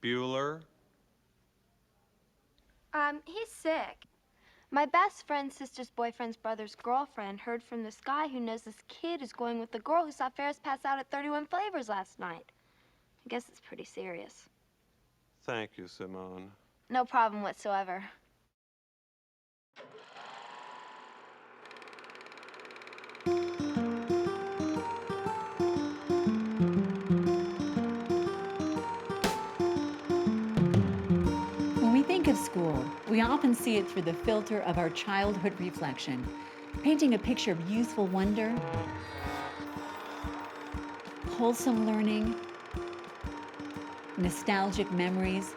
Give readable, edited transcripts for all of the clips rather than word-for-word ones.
Bueller? He's sick. My best friend's sister's boyfriend's brother's girlfriend heard from this guy who knows this kid is going with the girl who saw Ferris pass out at 31 Flavors last night. I guess it's pretty serious. Thank you, Simone. No problem whatsoever. When we think of school, we often see it through the filter of our childhood reflection, painting a picture of youthful wonder, wholesome learning, nostalgic memories,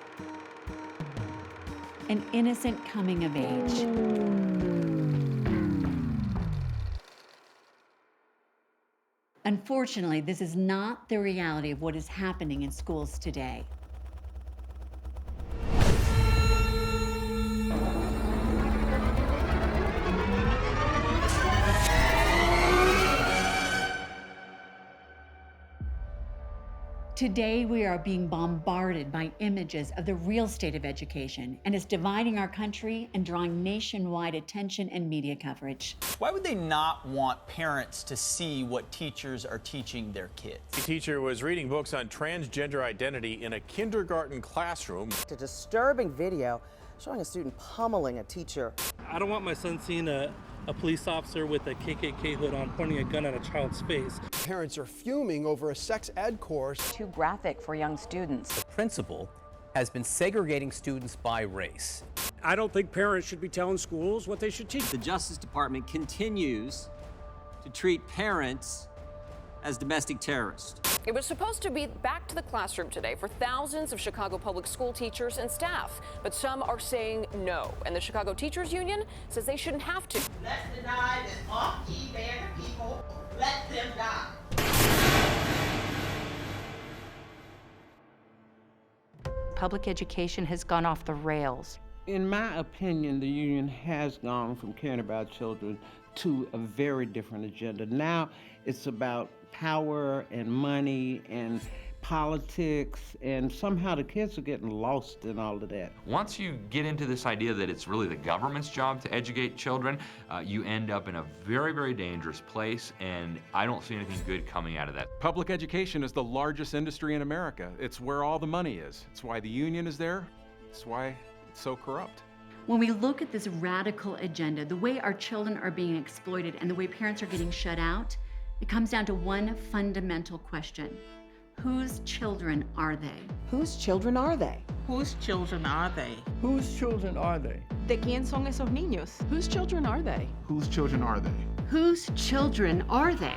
an innocent coming of age. Unfortunately, this is not the reality of what is happening in schools today. Today, we are being bombarded by images of the real state of education, and it's dividing our country and drawing nationwide attention and media coverage. Why would they not want parents to see what teachers are teaching their kids? A teacher was reading books on transgender identity in a kindergarten classroom. A disturbing video showing a student pummeling a teacher. I don't want my son seeing a police officer with a KKK hood on pointing a gun at a child's face. Parents are fuming over a sex ed course. Too graphic for young students. The principal has been segregating students by race. I don't think parents should be telling schools what they should teach. The Justice Department continues to treat parents as domestic terrorists. It was supposed to be back to the classroom today for thousands of Chicago public school teachers and staff, but some are saying no, and the Chicago Teachers Union says they shouldn't have to. Let's deny this off-key band of people. Let them die. Public education has gone off the rails. In my opinion, the union has gone from caring about children to a very different agenda. Now it's about power and money and politics, and somehow the kids are getting lost in all of that. Once you get into this idea that it's really the government's job to educate children, you end up in a very, very dangerous place, and I don't see anything good coming out of that. Public education is the largest industry in America. It's where all the money is. It's why the union is there. It's why it's so corrupt. When we look at this radical agenda, the way our children are being exploited and the way parents are getting shut out, it comes down to one fundamental question. Whose children are they? Whose children are they? Whose children are they? Whose children are they? ¿De quién son esos niños? Whose children are they? Whose children are they? Whose children are they?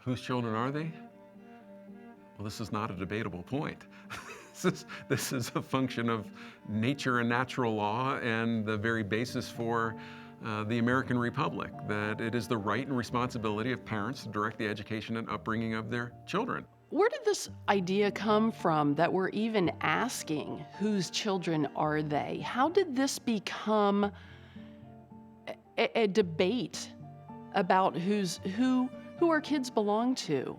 Whose children are they? Well, this is not a debatable point. This is a function of nature and natural law and the very basis for the American Republic, that it is the right and responsibility of parents to direct the education and upbringing of their children. Where did this idea come from that we're even asking whose children are they? How did this become a debate about who our kids belong to?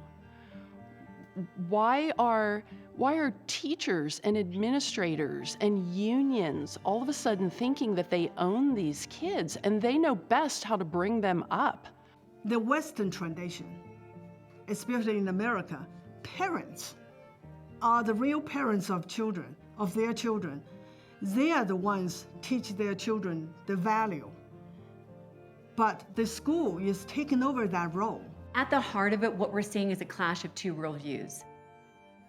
Why are teachers and administrators and unions all of a sudden thinking that they own these kids and they know best how to bring them up? The Western tradition, especially in America, parents are the real parents of children, of their children. They are the ones teach their children the value. But the school is taking over that role. At the heart of it, what we're seeing is a clash of two worldviews.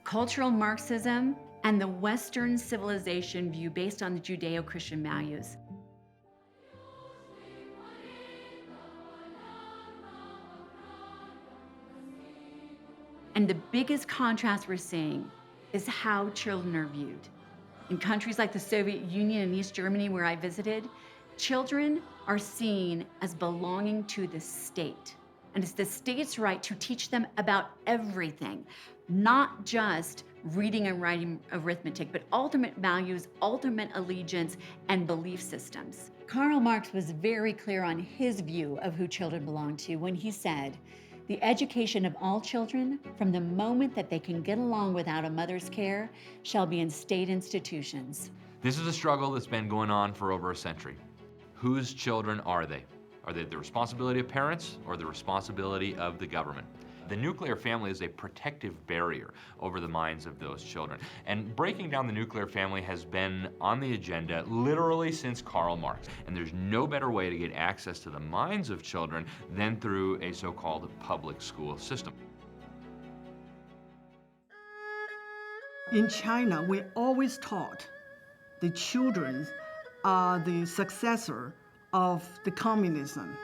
Cultural Marxism and the Western civilization view based on the Judeo-Christian values. And the biggest contrast we're seeing is how children are viewed. In countries like the Soviet Union and East Germany, where I visited, children are seen as belonging to the state. And it's the state's right to teach them about everything, not just reading and writing arithmetic, but ultimate values, ultimate allegiance, and belief systems. Karl Marx was very clear on his view of who children belong to when he said, "The education of all children, from the moment that they can get along without a mother's care, shall be in state institutions." This is a struggle that's been going on for over a century. Whose children are they? Are they the responsibility of parents or the responsibility of the government? The nuclear family is a protective barrier over the minds of those children. And breaking down the nuclear family has been on the agenda literally since Karl Marx. And there's no better way to get access to the minds of children than through a so-called public school system. In China, we always taught the children are the successor of the communism.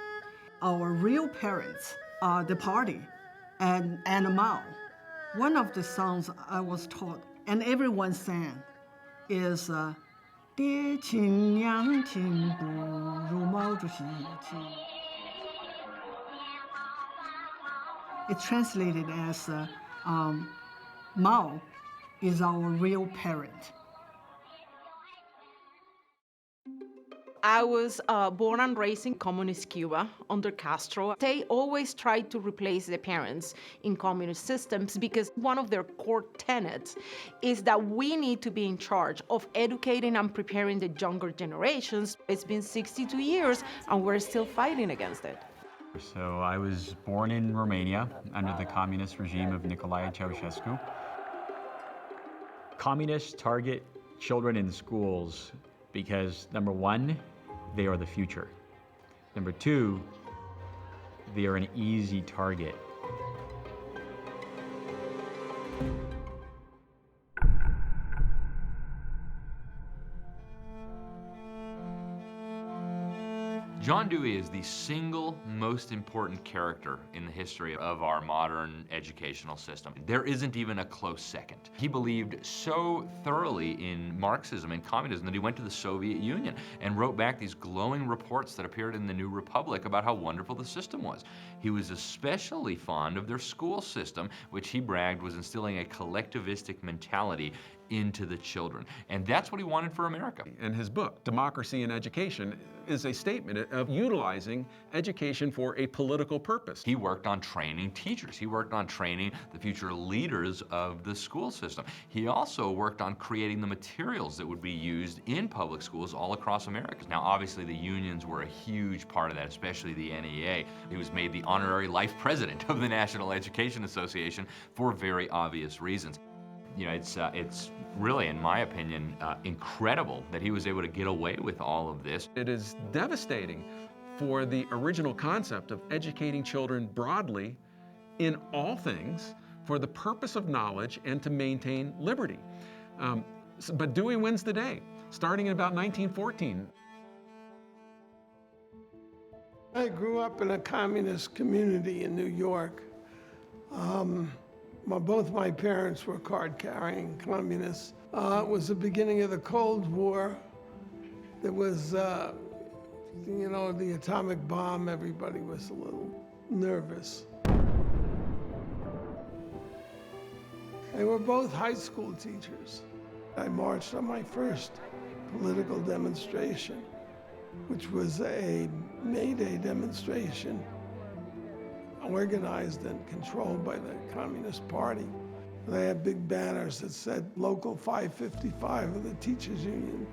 Our real parents are the party and Mao. One of the songs I was taught, and everyone sang, is 爹亲娘亲不如毛主席亲. It's translated as Mao is our real parent. I was born and raised in communist Cuba under Castro. They always tried to replace the parents in communist systems because one of their core tenets is that we need to be in charge of educating and preparing the younger generations. It's been 62 years and we're still fighting against it. So I was born in Romania under the communist regime of Nicolae Ceausescu. Communists target children in schools because, number one, they are the future. Number two, they are an easy target. John Dewey is the single most important character in the history of our modern educational system. There isn't even a close second. He believed so thoroughly in Marxism and communism that he went to the Soviet Union and wrote back these glowing reports that appeared in the New Republic about how wonderful the system was. He was especially fond of their school system, which he bragged was instilling a collectivistic mentality into the children. And that's what he wanted for America. In his book, Democracy in Education, is a statement of utilizing education for a political purpose. He worked on training teachers. He worked on training the future leaders of the school system. He also worked on creating the materials that would be used in public schools all across America. Now, obviously, the unions were a huge part of that, especially the NEA. He was made the honorary life president of the National Education Association for very obvious reasons. You know, it's really, in my opinion, incredible that he was able to get away with all of this. It is devastating for the original concept of educating children broadly in all things for the purpose of knowledge and to maintain liberty. But Dewey wins the day, starting in about 1914. I grew up in a communist community in New York. Both my parents were card-carrying communists. It was the beginning of the Cold War. There was, you know, the atomic bomb. Everybody was a little nervous. They were both high school teachers. I marched on my first political demonstration, which was a May Day demonstration organized and controlled by the Communist Party. They had big banners that said Local 555 of the Teachers Union,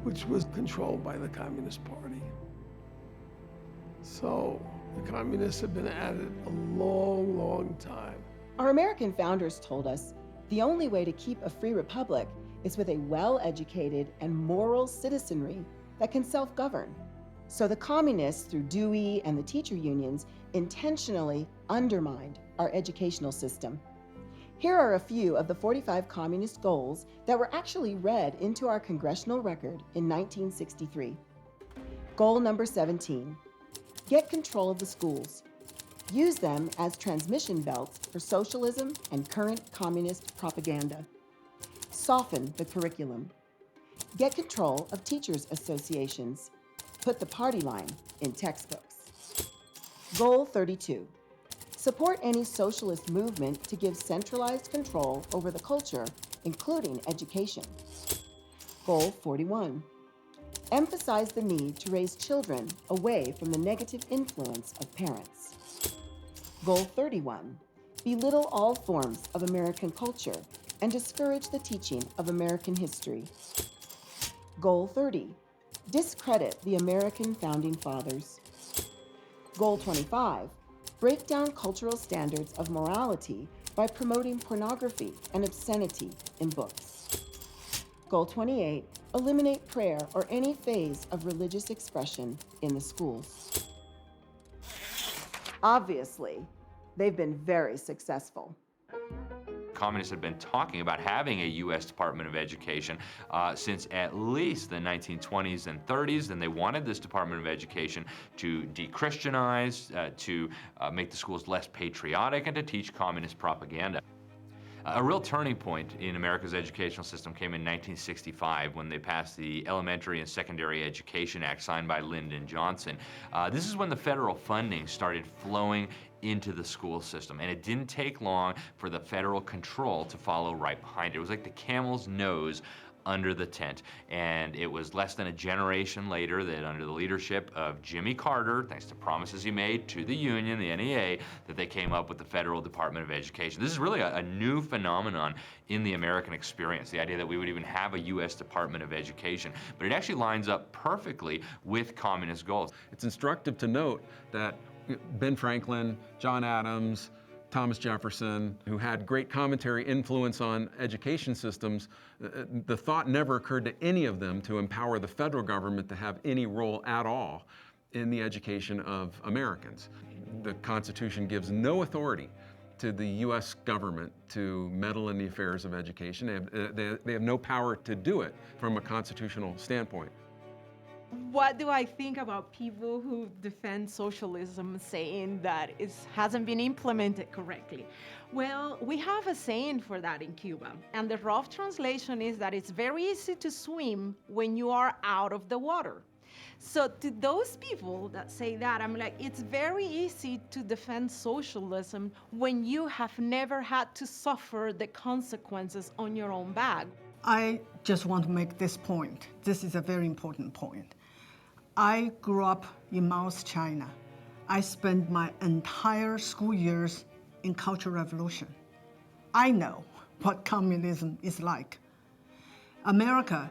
which was controlled by the Communist Party. So the communists have been at it a long, long time. Our American founders told us the only way to keep a free republic is with a well-educated and moral citizenry that can self-govern. So the communists, through Dewey and the teacher unions, intentionally undermined our educational system. Here are a few of the 45 communist goals that were actually read into our congressional record in 1963. Goal number 17, get control of the schools. Use them as transmission belts for socialism and current communist propaganda. Soften the curriculum. Get control of teachers' associations. Put the party line in textbooks. Goal 32. Support any socialist movement to give centralized control over the culture, including education. Goal 41. Emphasize the need to raise children away from the negative influence of parents. Goal 31. Belittle all forms of American culture and discourage the teaching of American history. Goal 30. Discredit the American founding fathers. Goal 25. Break down cultural standards of morality by promoting pornography and obscenity in books. Goal 28. Eliminate prayer or any phase of religious expression in the schools. Obviously, they've been very successful. Communists had been talking about having a U.S. Department of Education since at least the 1920s and 30s, and they wanted this Department of Education to de-Christianize, to make the schools less patriotic, and to teach communist propaganda. A real turning point in America's educational system came in 1965 when they passed the Elementary and Secondary Education Act signed by Lyndon Johnson. This is when the federal funding started flowing into the school system, and it didn't take long for the federal control to follow right behind it. It was like the camel's nose under the tent, and it was less than a generation later that under the leadership of Jimmy Carter, thanks to promises he made to the union, the NEA, that they came up with the Federal Department of Education. This is really a new phenomenon in the American experience, the idea that we would even have a U.S. Department of Education, but it actually lines up perfectly with communist goals. It's instructive to note that Ben Franklin, John Adams, Thomas Jefferson, who had great commentary influence on education systems, the thought never occurred to any of them to empower the federal government to have any role at all in the education of Americans. The Constitution gives no authority to the U.S. government to meddle in the affairs of education. They have no power to do it from a constitutional standpoint. What do I think about people who defend socialism saying that it hasn't been implemented correctly? Well, we have a saying for that in Cuba, and the rough translation is that it's very easy to swim when you are out of the water. So to those people that say that, I'm like, it's very easy to defend socialism when you have never had to suffer the consequences on your own back. I just want to make this point. This is a very important point. I grew up in Mao's China. I spent my entire school years in Cultural Revolution. I know what communism is like. America,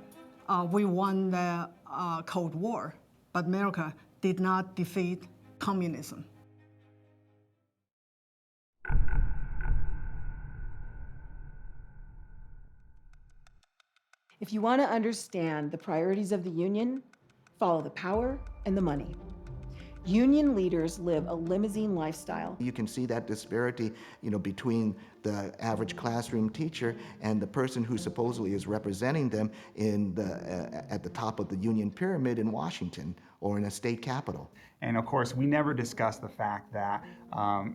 we won the Cold War, but America did not defeat communism. If you want to understand the priorities of the union, follow the power and the money. Union leaders live a limousine lifestyle. You can see that disparity, between the average classroom teacher and the person who supposedly is representing them at the top of the union pyramid in Washington or in a state capitol. And of course, we never discuss the fact that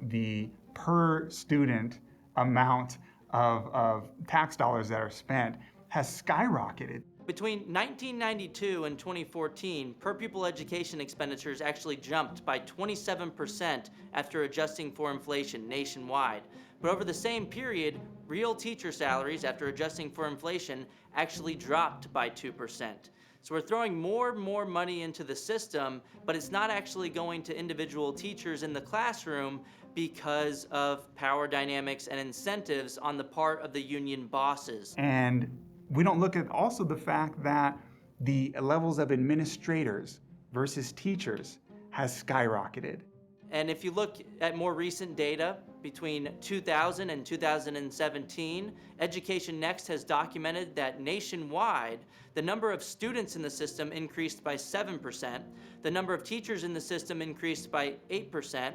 the per student amount of tax dollars that are spent has skyrocketed. Between 1992 and 2014, per-pupil education expenditures actually jumped by 27% after adjusting for inflation nationwide. But over the same period, real teacher salaries, after adjusting for inflation, actually dropped by 2%. So we're throwing more and more money into the system, but it's not actually going to individual teachers in the classroom because of power dynamics and incentives on the part of the union bosses. And we don't look at also the fact that the levels of administrators versus teachers has skyrocketed. And if you look at more recent data, between 2000 and 2017, Education Next has documented that nationwide, the number of students in the system increased by 7%, the number of teachers in the system increased by 8%,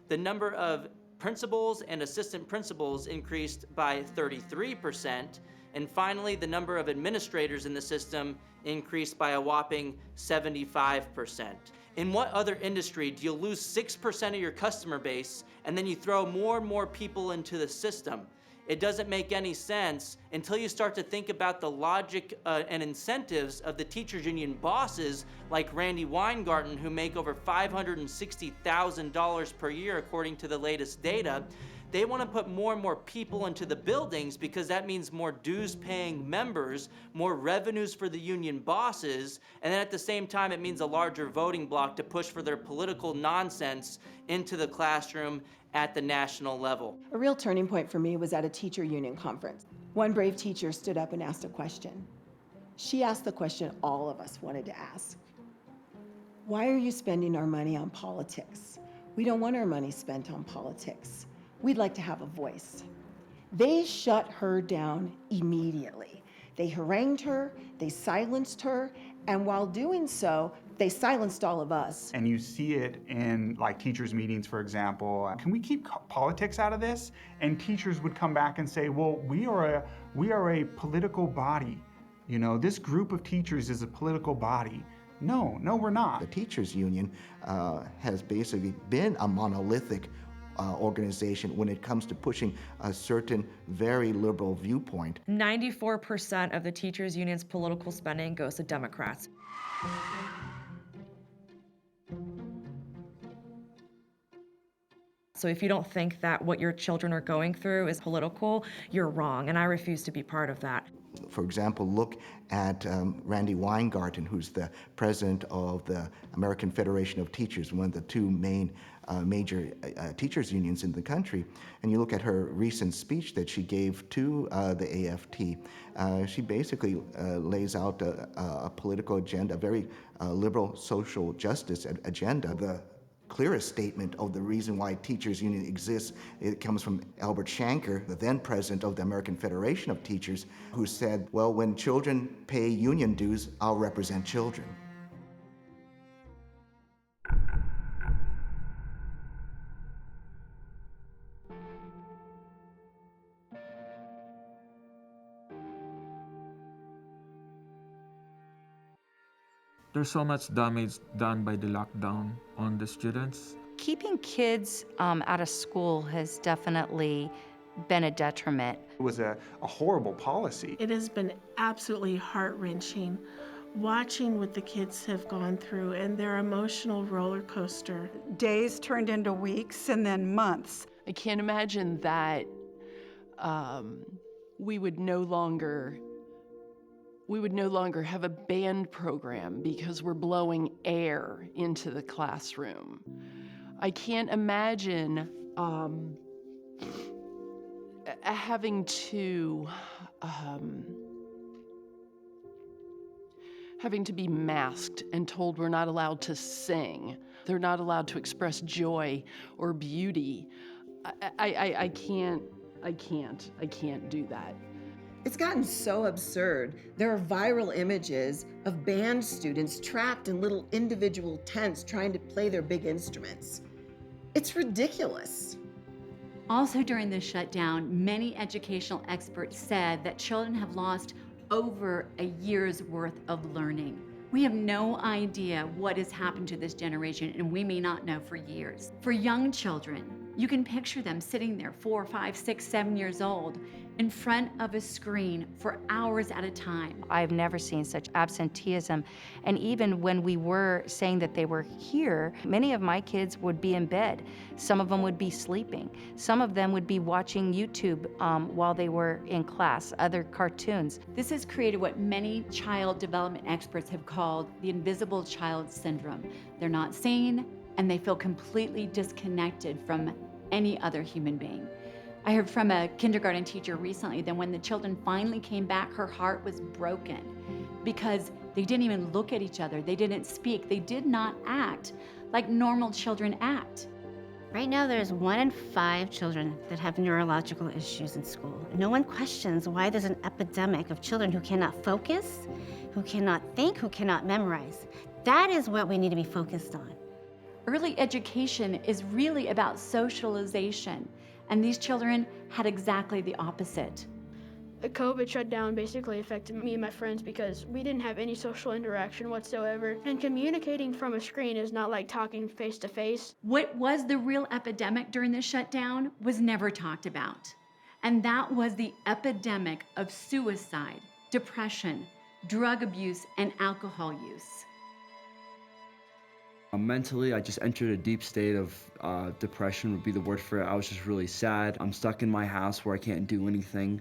the number of principals and assistant principals increased by 33%, and finally, the number of administrators in the system increased by a whopping 75%. In what other industry do you lose 6% of your customer base and then you throw more and more people into the system? it doesn't make any sense until you start to think about the logic and incentives of the teachers union bosses like Randy Weingarten, who make over $560,000 per year according to the latest data. They want to put more and more people into the buildings because that means more dues-paying members, more revenues for the union bosses, and then at the same time it means a larger voting bloc to push for their political nonsense into the classroom at the national level. A real turning point for me was at a teacher union conference. One brave teacher stood up and asked a question. She asked the question all of us wanted to ask. Why are you spending our money on politics? We don't want our money spent on politics. We'd like to have a voice. They shut her down immediately. They harangued her, they silenced her, and while doing so, they silenced all of us. And you see it in like teachers' meetings, for example. Can we keep politics out of this? And teachers would come back and say, well, we are a political body. You know, this group of teachers is a political body. No, we're not. The teachers union has basically been a monolithic organization when it comes to pushing a certain very liberal viewpoint. 94% of the teachers union's political spending goes to Democrats. So if you don't think that what your children are going through is political, you're wrong, and I refuse to be part of that. For example, look at Randy Weingarten, who's the president of the American Federation of Teachers, one of the two major teachers unions in the country, and you look at her recent speech that she gave to the AFT. She basically lays out a political agenda, a very liberal social justice agenda. The clearest statement of the reason why teachers union exists, it comes from Albert Shanker, the then president of the American Federation of Teachers, who said, well, when children pay union dues, I'll represent children. There's so much damage done by the lockdown on the students. Keeping kids out of school has definitely been a detriment. It was a horrible policy. It has been absolutely heart-wrenching watching what the kids have gone through and their emotional roller coaster. Days turned into weeks and then months. I can't imagine that we would no longer have a band program because we're blowing air into the classroom. I can't imagine having to be masked and told we're not allowed to sing. They're not allowed to express joy or beauty. I can't do that. It's gotten so absurd. There are viral images of band students trapped in little individual tents trying to play their big instruments. It's ridiculous. Also during the shutdown, many educational experts said that children have lost over a year's worth of learning. We have no idea what has happened to this generation, and we may not know for years. For young children, you can picture them sitting there 4, 5, 6, 7 years old in front of a screen for hours at a time. I've never seen such absenteeism. And even when we were saying that they were here, many of my kids would be in bed. Some of them would be sleeping. Some of them would be watching YouTube while they were in class, other cartoons. This has created what many child development experts have called the invisible child syndrome. They're not seen, and they feel completely disconnected from any other human being. I heard from a kindergarten teacher recently that when the children finally came back, her heart was broken because they didn't even look at each other. They didn't speak. They did not act like normal children act. Right now, there's 1 in 5 children that have neurological issues in school. No one questions why there's an epidemic of children who cannot focus, who cannot think, who cannot memorize. That is what we need to be focused on. Early education is really about socialization, and these children had exactly the opposite. The COVID shutdown basically affected me and my friends because we didn't have any social interaction whatsoever. And communicating from a screen is not like talking face to face. What was the real epidemic during the shutdown was never talked about. And that was the epidemic of suicide, depression, drug abuse, and alcohol use. Mentally, I just entered a deep state of depression would be the word for it. I was just really sad. I'm stuck in my house where I can't do anything.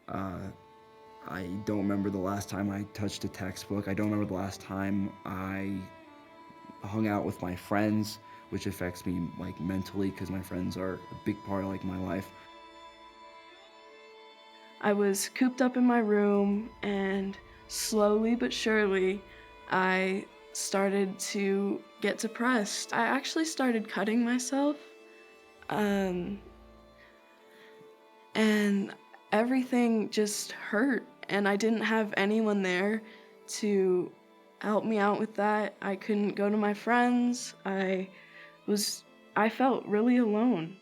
I don't remember the last time I touched a textbook. I don't remember the last time I hung out with my friends, which affects me like mentally because my friends are a big part of like my life. I was cooped up in my room, and slowly but surely I started to get depressed. I actually started cutting myself, and everything just hurt, and I didn't have anyone there to help me out with that. I couldn't go to my friends. I felt really alone.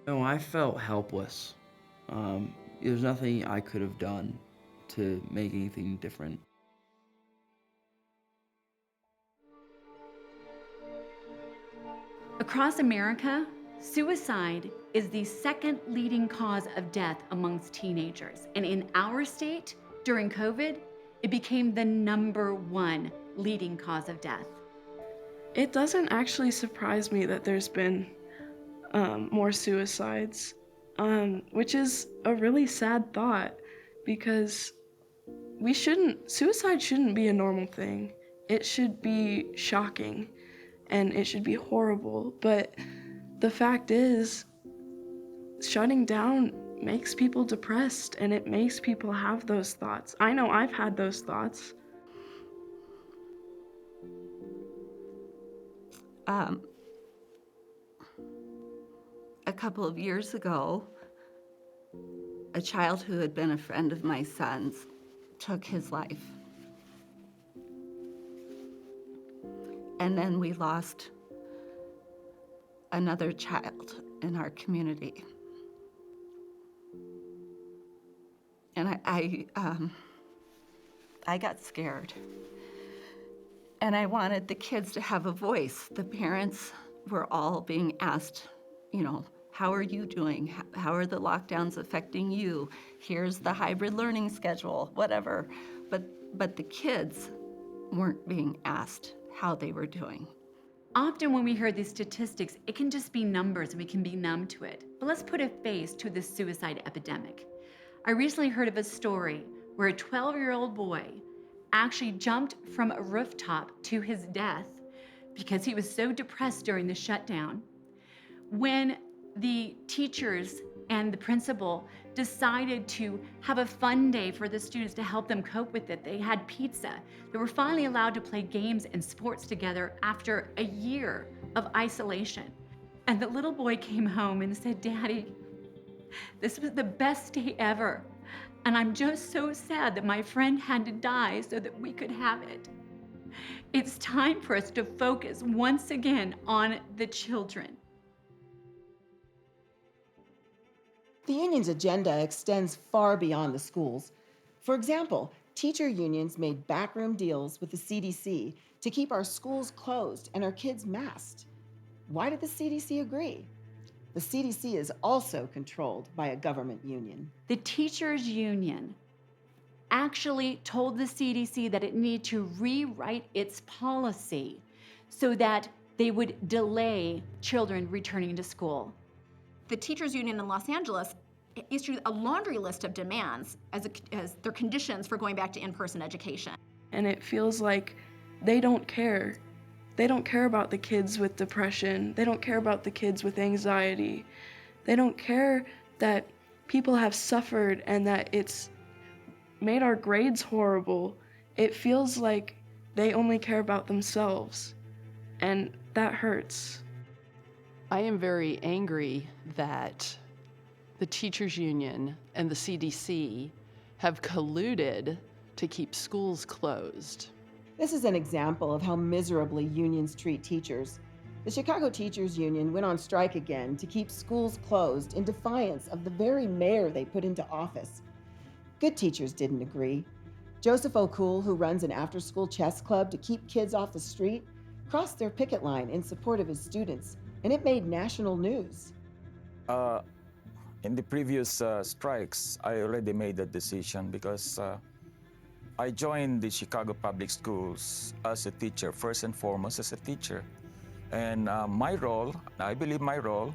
No, I felt helpless. There's nothing I could have done to make anything different. Across America, suicide is the second leading cause of death amongst teenagers. And in our state, during COVID, it became the #1 leading cause of death. It doesn't actually surprise me that there's been more suicides, which is a really sad thought, because suicide shouldn't be a normal thing. It should be shocking and it should be horrible, but the fact is, shutting down makes people depressed and it makes people have those thoughts. I know I've had those thoughts. A couple of years ago, a child who had been a friend of my son's took his life. And then we lost another child in our community. And I got scared. And I wanted the kids to have a voice. The parents were all being asked, how are you doing? How are the lockdowns affecting you? Here's the hybrid learning schedule, whatever. But the kids weren't being asked how they were doing. Often when we hear these statistics, it can just be numbers and we can be numb to it. But let's put a face to this suicide epidemic. I recently heard of a story where a 12-year-old boy actually jumped from a rooftop to his death because he was so depressed during the shutdown. When the teachers and the principal decided to have a fun day for the students to help them cope with it, they had pizza. They were finally allowed to play games and sports together after a year of isolation. And the little boy came home and said, "Daddy, this was the best day ever. And I'm just so sad that my friend had to die so that we could have it." It's time for us to focus once again on the children. The union's agenda extends far beyond the schools. For example, teacher unions made backroom deals with the CDC to keep our schools closed and our kids masked. Why did the CDC agree? The CDC is also controlled by a government union. The teachers' union actually told the CDC that it needed to rewrite its policy so that they would delay children returning to school. The teachers union in Los Angeles issued a laundry list of demands as their conditions for going back to in-person education. And it feels like they don't care. They don't care about the kids with depression. They don't care about the kids with anxiety. They don't care that people have suffered and that it's made our grades horrible. It feels like they only care about themselves, and that hurts. I am very angry that the teachers union and the CDC have colluded to keep schools closed. This is an example of how miserably unions treat teachers. The Chicago Teachers Union went on strike again to keep schools closed in defiance of the very mayor they put into office. Good teachers didn't agree. Joseph O'Cool, who runs an after-school chess club to keep kids off the street, crossed their picket line in support of his students, and it made national news. In the previous strikes, I already made that decision because I joined the Chicago Public Schools as a teacher, first and foremost as a teacher. And my role, I believe my role,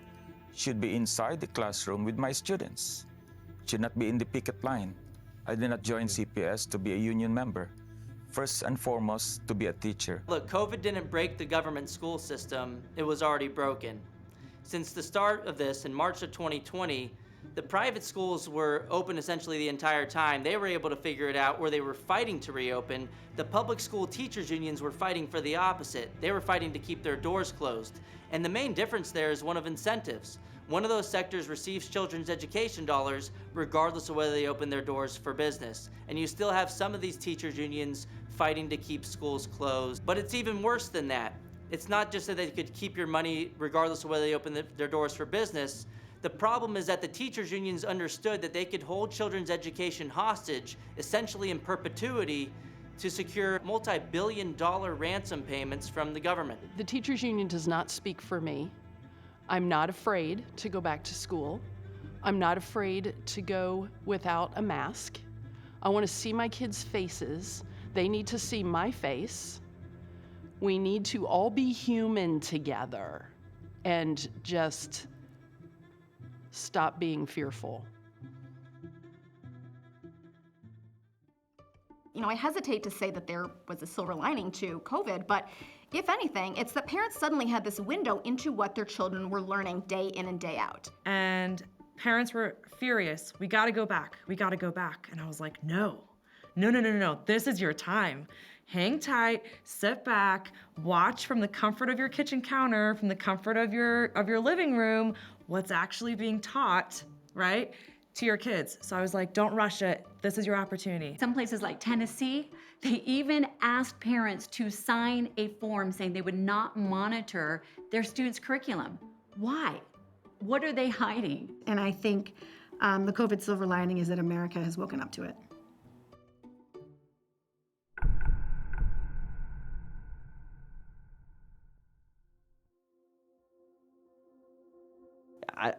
should be inside the classroom with my students. Should not be in the picket line. I did not join CPS to be a union member. First and foremost, to be a teacher. Look, COVID didn't break the government school system, it was already broken. Since the start of this, in March of 2020, the private schools were open essentially the entire time. They were able to figure it out, or they were fighting to reopen. The public school teachers unions were fighting for the opposite. They were fighting to keep their doors closed. And the main difference there is one of incentives. One of those sectors receives children's education dollars regardless of whether they open their doors for business. And you still have some of these teachers unions fighting to keep schools closed. But it's even worse than that. It's not just that they could keep your money regardless of whether they open their doors for business. The problem is that the teachers unions understood that they could hold children's education hostage, essentially in perpetuity, to secure multi-billion-dollar ransom payments from the government. The teachers union does not speak for me. I'm not afraid to go back to school. I'm not afraid to go without a mask. I want to see my kids' faces. They need to see my face. We need to all be human together and just stop being fearful. You know, I hesitate to say that there was a silver lining to COVID, but if anything, it's that parents suddenly had this window into what their children were learning day in and day out. And parents were furious. We gotta go back. We gotta go back. And I was like, no. No. This is your time. Hang tight, sit back, watch from the comfort of your kitchen counter, from the comfort of your living room, what's actually being taught, right, to your kids. So I was like, don't rush it. This is your opportunity. Some places like Tennessee, they even asked parents to sign a form saying they would not monitor their students' curriculum. Why? What are they hiding? And I think the COVID silver lining is that America has woken up to it.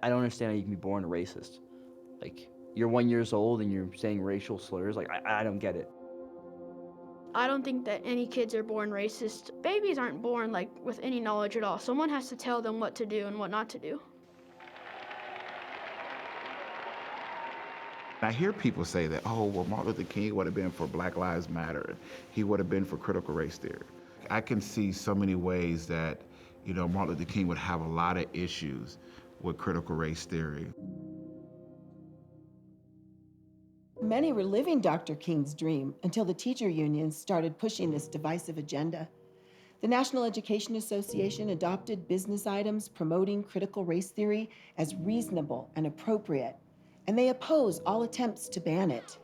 I don't understand how you can be born a racist. Like, you're 1 year old and you're saying racial slurs. Like, I don't get it. I don't think that any kids are born racist. Babies aren't born like with any knowledge at all. Someone has to tell them what to do and what not to do. I hear people say that, oh, well, Martin Luther King would have been for Black Lives Matter. He would have been for critical race theory. I can see so many ways that, you know, Martin Luther King would have a lot of issues with critical race theory. Many were living Dr. King's dream until the teacher unions started pushing this divisive agenda. The National Education Association adopted business items promoting critical race theory as reasonable and appropriate, and they oppose all attempts to ban it.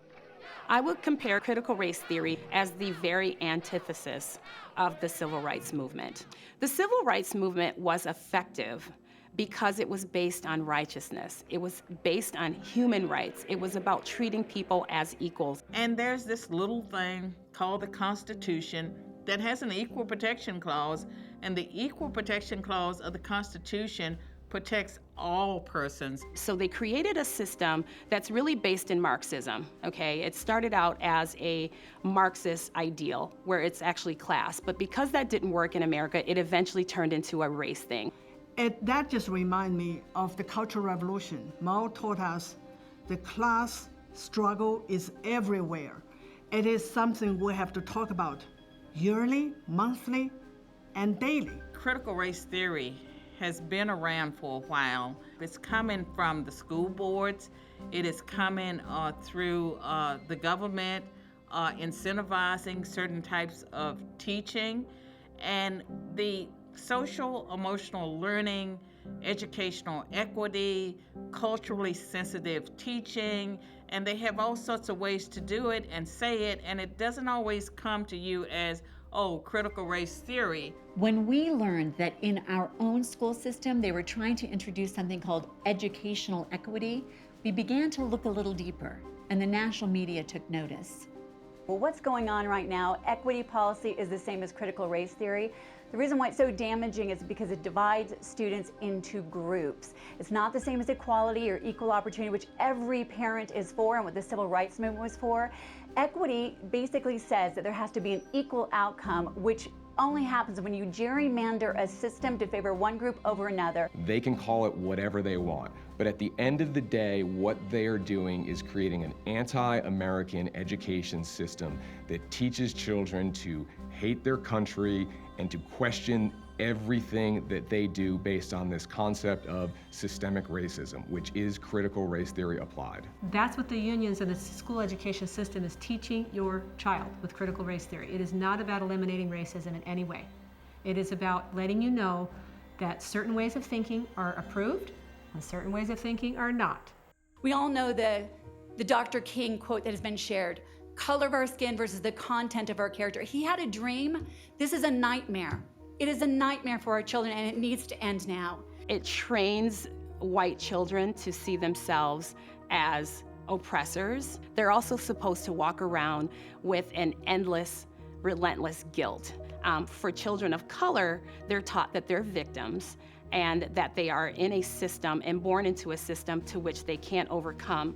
I would compare critical race theory as the very antithesis of the civil rights movement. The civil rights movement was effective because it was based on righteousness. It was based on human rights. It was about treating people as equals. And there's this little thing called the Constitution that has an equal protection clause, and the equal protection clause of the Constitution protects all persons. So they created a system that's really based in Marxism, okay? It started out as a Marxist ideal where it's actually class, but because that didn't work in America, it eventually turned into a race thing. That just reminds me of the Cultural Revolution. Mao taught us the class struggle is everywhere. It is something we have to talk about yearly, monthly, and daily. Critical race theory has been around for a while. It's coming from the school boards. It is coming through the government incentivizing certain types of teaching. And the social emotional learning, educational equity, culturally sensitive teaching, and they have all sorts of ways to do it and say it, and it doesn't always come to you as, oh, critical race theory. When we learned that in our own school system they were trying to introduce something called educational equity, we began to look a little deeper, and the national media took notice. Well, what's going on right now, equity policy is the same as critical race theory. The reason why it's so damaging is because it divides students into groups. It's not the same as equality or equal opportunity, which every parent is for and what the civil rights movement was for. Equity basically says that there has to be an equal outcome, which only happens when you gerrymander a system to favor one group over another. They can call it whatever they want, but at the end of the day, what they are doing is creating an anti-American education system that teaches children to hate their country and to question everything that they do based on this concept of systemic racism, which is critical race theory applied. That's what the unions and the school education system is teaching your child with critical race theory. It is not about eliminating racism in any way. It is about letting you know that certain ways of thinking are approved and certain ways of thinking are not. We all know the Dr. King quote that has been shared, color of our skin versus the content of our character. He had a dream. This is a nightmare. It is a nightmare for our children, and it needs to end now. It trains white children to see themselves as oppressors. They're also supposed to walk around with an endless, relentless guilt. For children of color, they're taught that they're victims and that they are in a system and born into a system to which they can't overcome.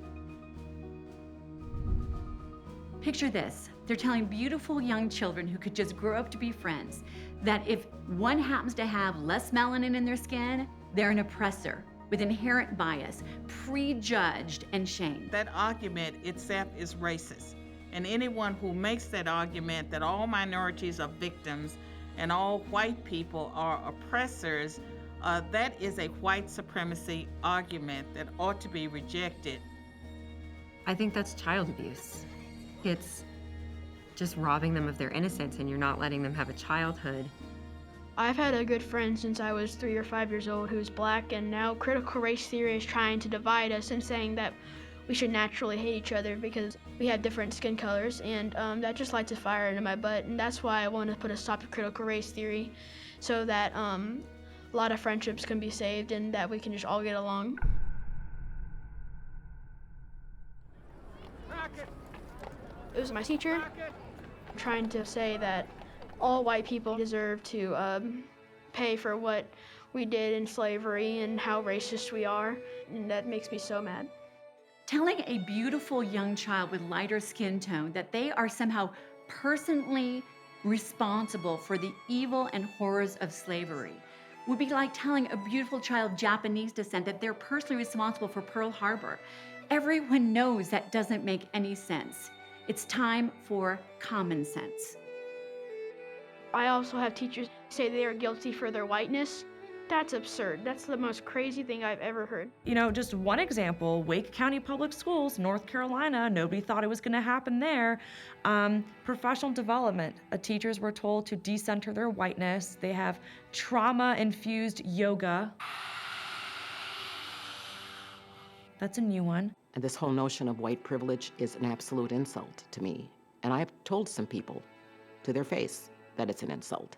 Picture this. They're telling beautiful young children who could just grow up to be friends that if one happens to have less melanin in their skin, they're an oppressor with inherent bias, prejudged and shamed. That argument itself is racist. And anyone who makes that argument that all minorities are victims and all white people are oppressors, that is a white supremacy argument that ought to be rejected. I think that's child abuse. It's just robbing them of their innocence, and you're not letting them have a childhood. I've had a good friend since I was 3 or 5 years old who's black, and now critical race theory is trying to divide us and saying that we should naturally hate each other because we have different skin colors, and that just lights a fire into my butt, and that's why I want to put a stop to critical race theory so that a lot of friendships can be saved and that we can just all get along. It was my teacher trying to say that all white people deserve to pay for what we did in slavery and how racist we are, and that makes me so mad. Telling a beautiful young child with lighter skin tone that they are somehow personally responsible for the evil and horrors of slavery would be like telling a beautiful child Japanese descent that they're personally responsible for Pearl Harbor. Everyone knows that doesn't make any sense. It's time for common sense. I also have teachers say they are guilty for their whiteness. That's absurd. That's the most crazy thing I've ever heard. You know, just one example, Wake County Public Schools, North Carolina, nobody thought it was gonna happen there. Professional development, teachers were told to decenter their whiteness. They have trauma-infused yoga. That's a new one. And this whole notion of white privilege is an absolute insult to me. And I've told some people to their face that it's an insult.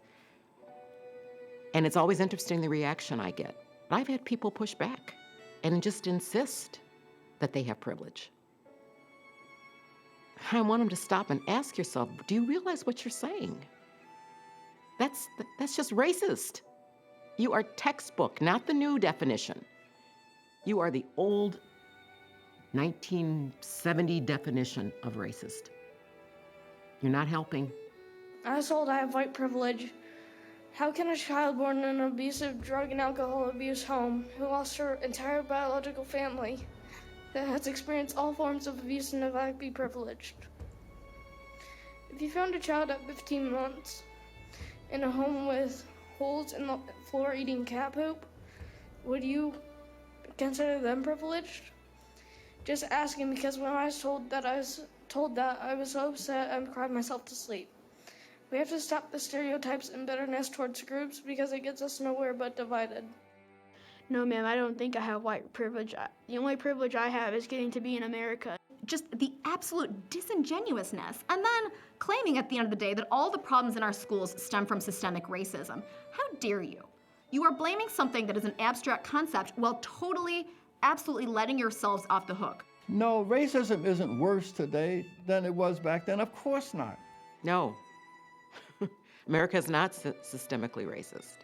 And it's always interesting the reaction I get. I've had people push back and just insist that they have privilege. I want them to stop and ask yourself, do you realize what you're saying? That's just racist. You are textbook, not the new definition. You are the old 1970 definition of racist. You're not helping. I was told I have white privilege. How can a child born in an abusive drug and alcohol abuse home who lost her entire biological family that has experienced all forms of abuse and neglect be privileged? If you found a child at 15 months in a home with holes in the floor eating cat poop, would you consider them privileged? Just asking, because when I was told that, I was so upset I cried myself to sleep. We have to stop the stereotypes and bitterness towards groups because it gets us nowhere but divided. No, ma'am, I don't think I have white privilege. The only privilege I have is getting to be in America. Just the absolute disingenuousness, and then claiming at the end of the day that all the problems in our schools stem from systemic racism. How dare you? You are blaming something that is an abstract concept while totally, absolutely letting yourselves off the hook. No, racism isn't worse today than it was back then. Of course not. No. America is not systemically racist.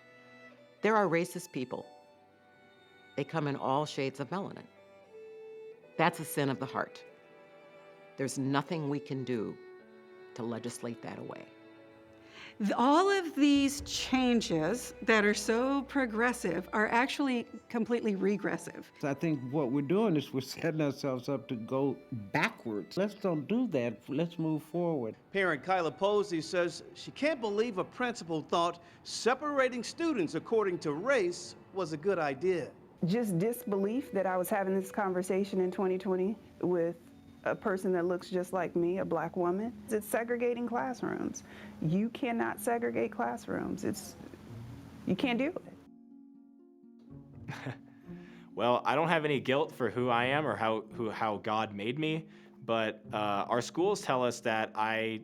There are racist people. They come in all shades of melanin. That's a sin of the heart. There's nothing we can do to legislate that away. All of these changes that are so progressive are actually completely regressive. I think what we're doing is we're setting ourselves up to go backwards. Let's don't do that. Let's move forward. Parent Kyla Posey says she can't believe a principal thought separating students according to race was a good idea. Just disbelief that I was having this conversation in 2020 with a person that looks just like me, a black woman. It's segregating classrooms. You cannot segregate classrooms. You can't do it. Well, I don't have any guilt for who I am or how God made me, but our schools tell us that I,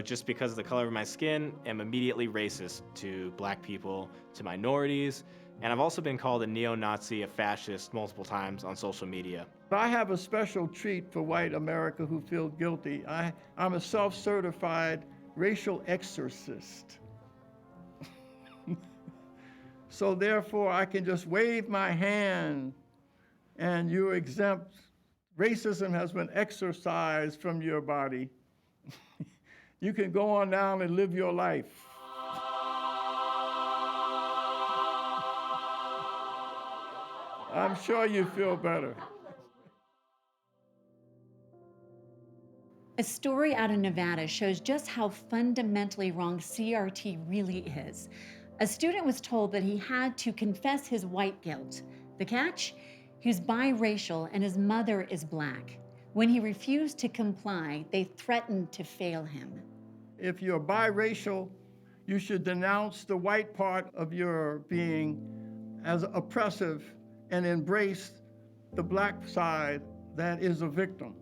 just because of the color of my skin, am immediately racist to black people, to minorities, and I've also been called a neo-Nazi, a fascist multiple times on social media. I have a special treat for white America who feel guilty. I'm a self-certified racial exorcist. So therefore, I can just wave my hand and you're exempt. Racism has been exorcised from your body. You can go on down and live your life. I'm sure you feel better. A story out of Nevada shows just how fundamentally wrong CRT really is. A student was told that he had to confess his white guilt. The catch? He was biracial and his mother is black. When he refused to comply, they threatened to fail him. If you're biracial, you should denounce the white part of your being as oppressive and embrace the black side that is a victim.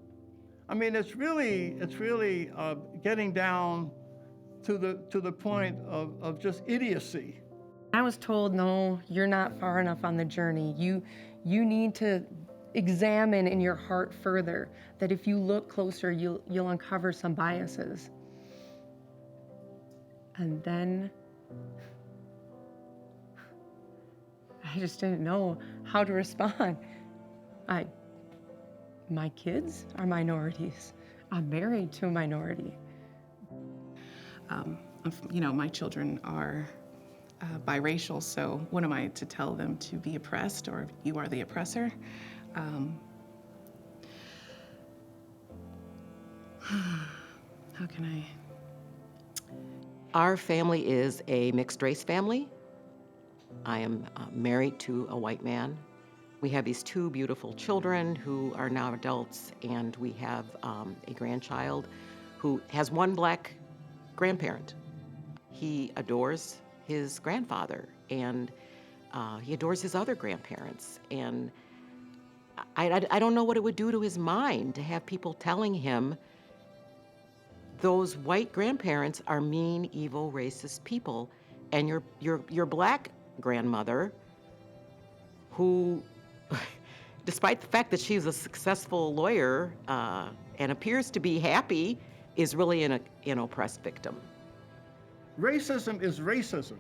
I mean, it's really getting down to the point of just idiocy. I was told, no, you're not far enough on the journey. You need to examine in your heart further, that if you look closer, you'll uncover some biases. And then I just didn't know how to respond. My kids are minorities. I'm married to a minority. My children are biracial, so what am I to tell them to be oppressed or you are the oppressor? How can I? Our family is a mixed race family. I am married to a white man. We have these two beautiful children who are now adults, and we have a grandchild who has one black grandparent. He adores his grandfather, and he adores his other grandparents. And I don't know what it would do to his mind to have people telling him those white grandparents are mean, evil, racist people, and your black grandmother, who, despite the fact that she's a successful lawyer and appears to be happy, is really an oppressed victim. Racism is racism.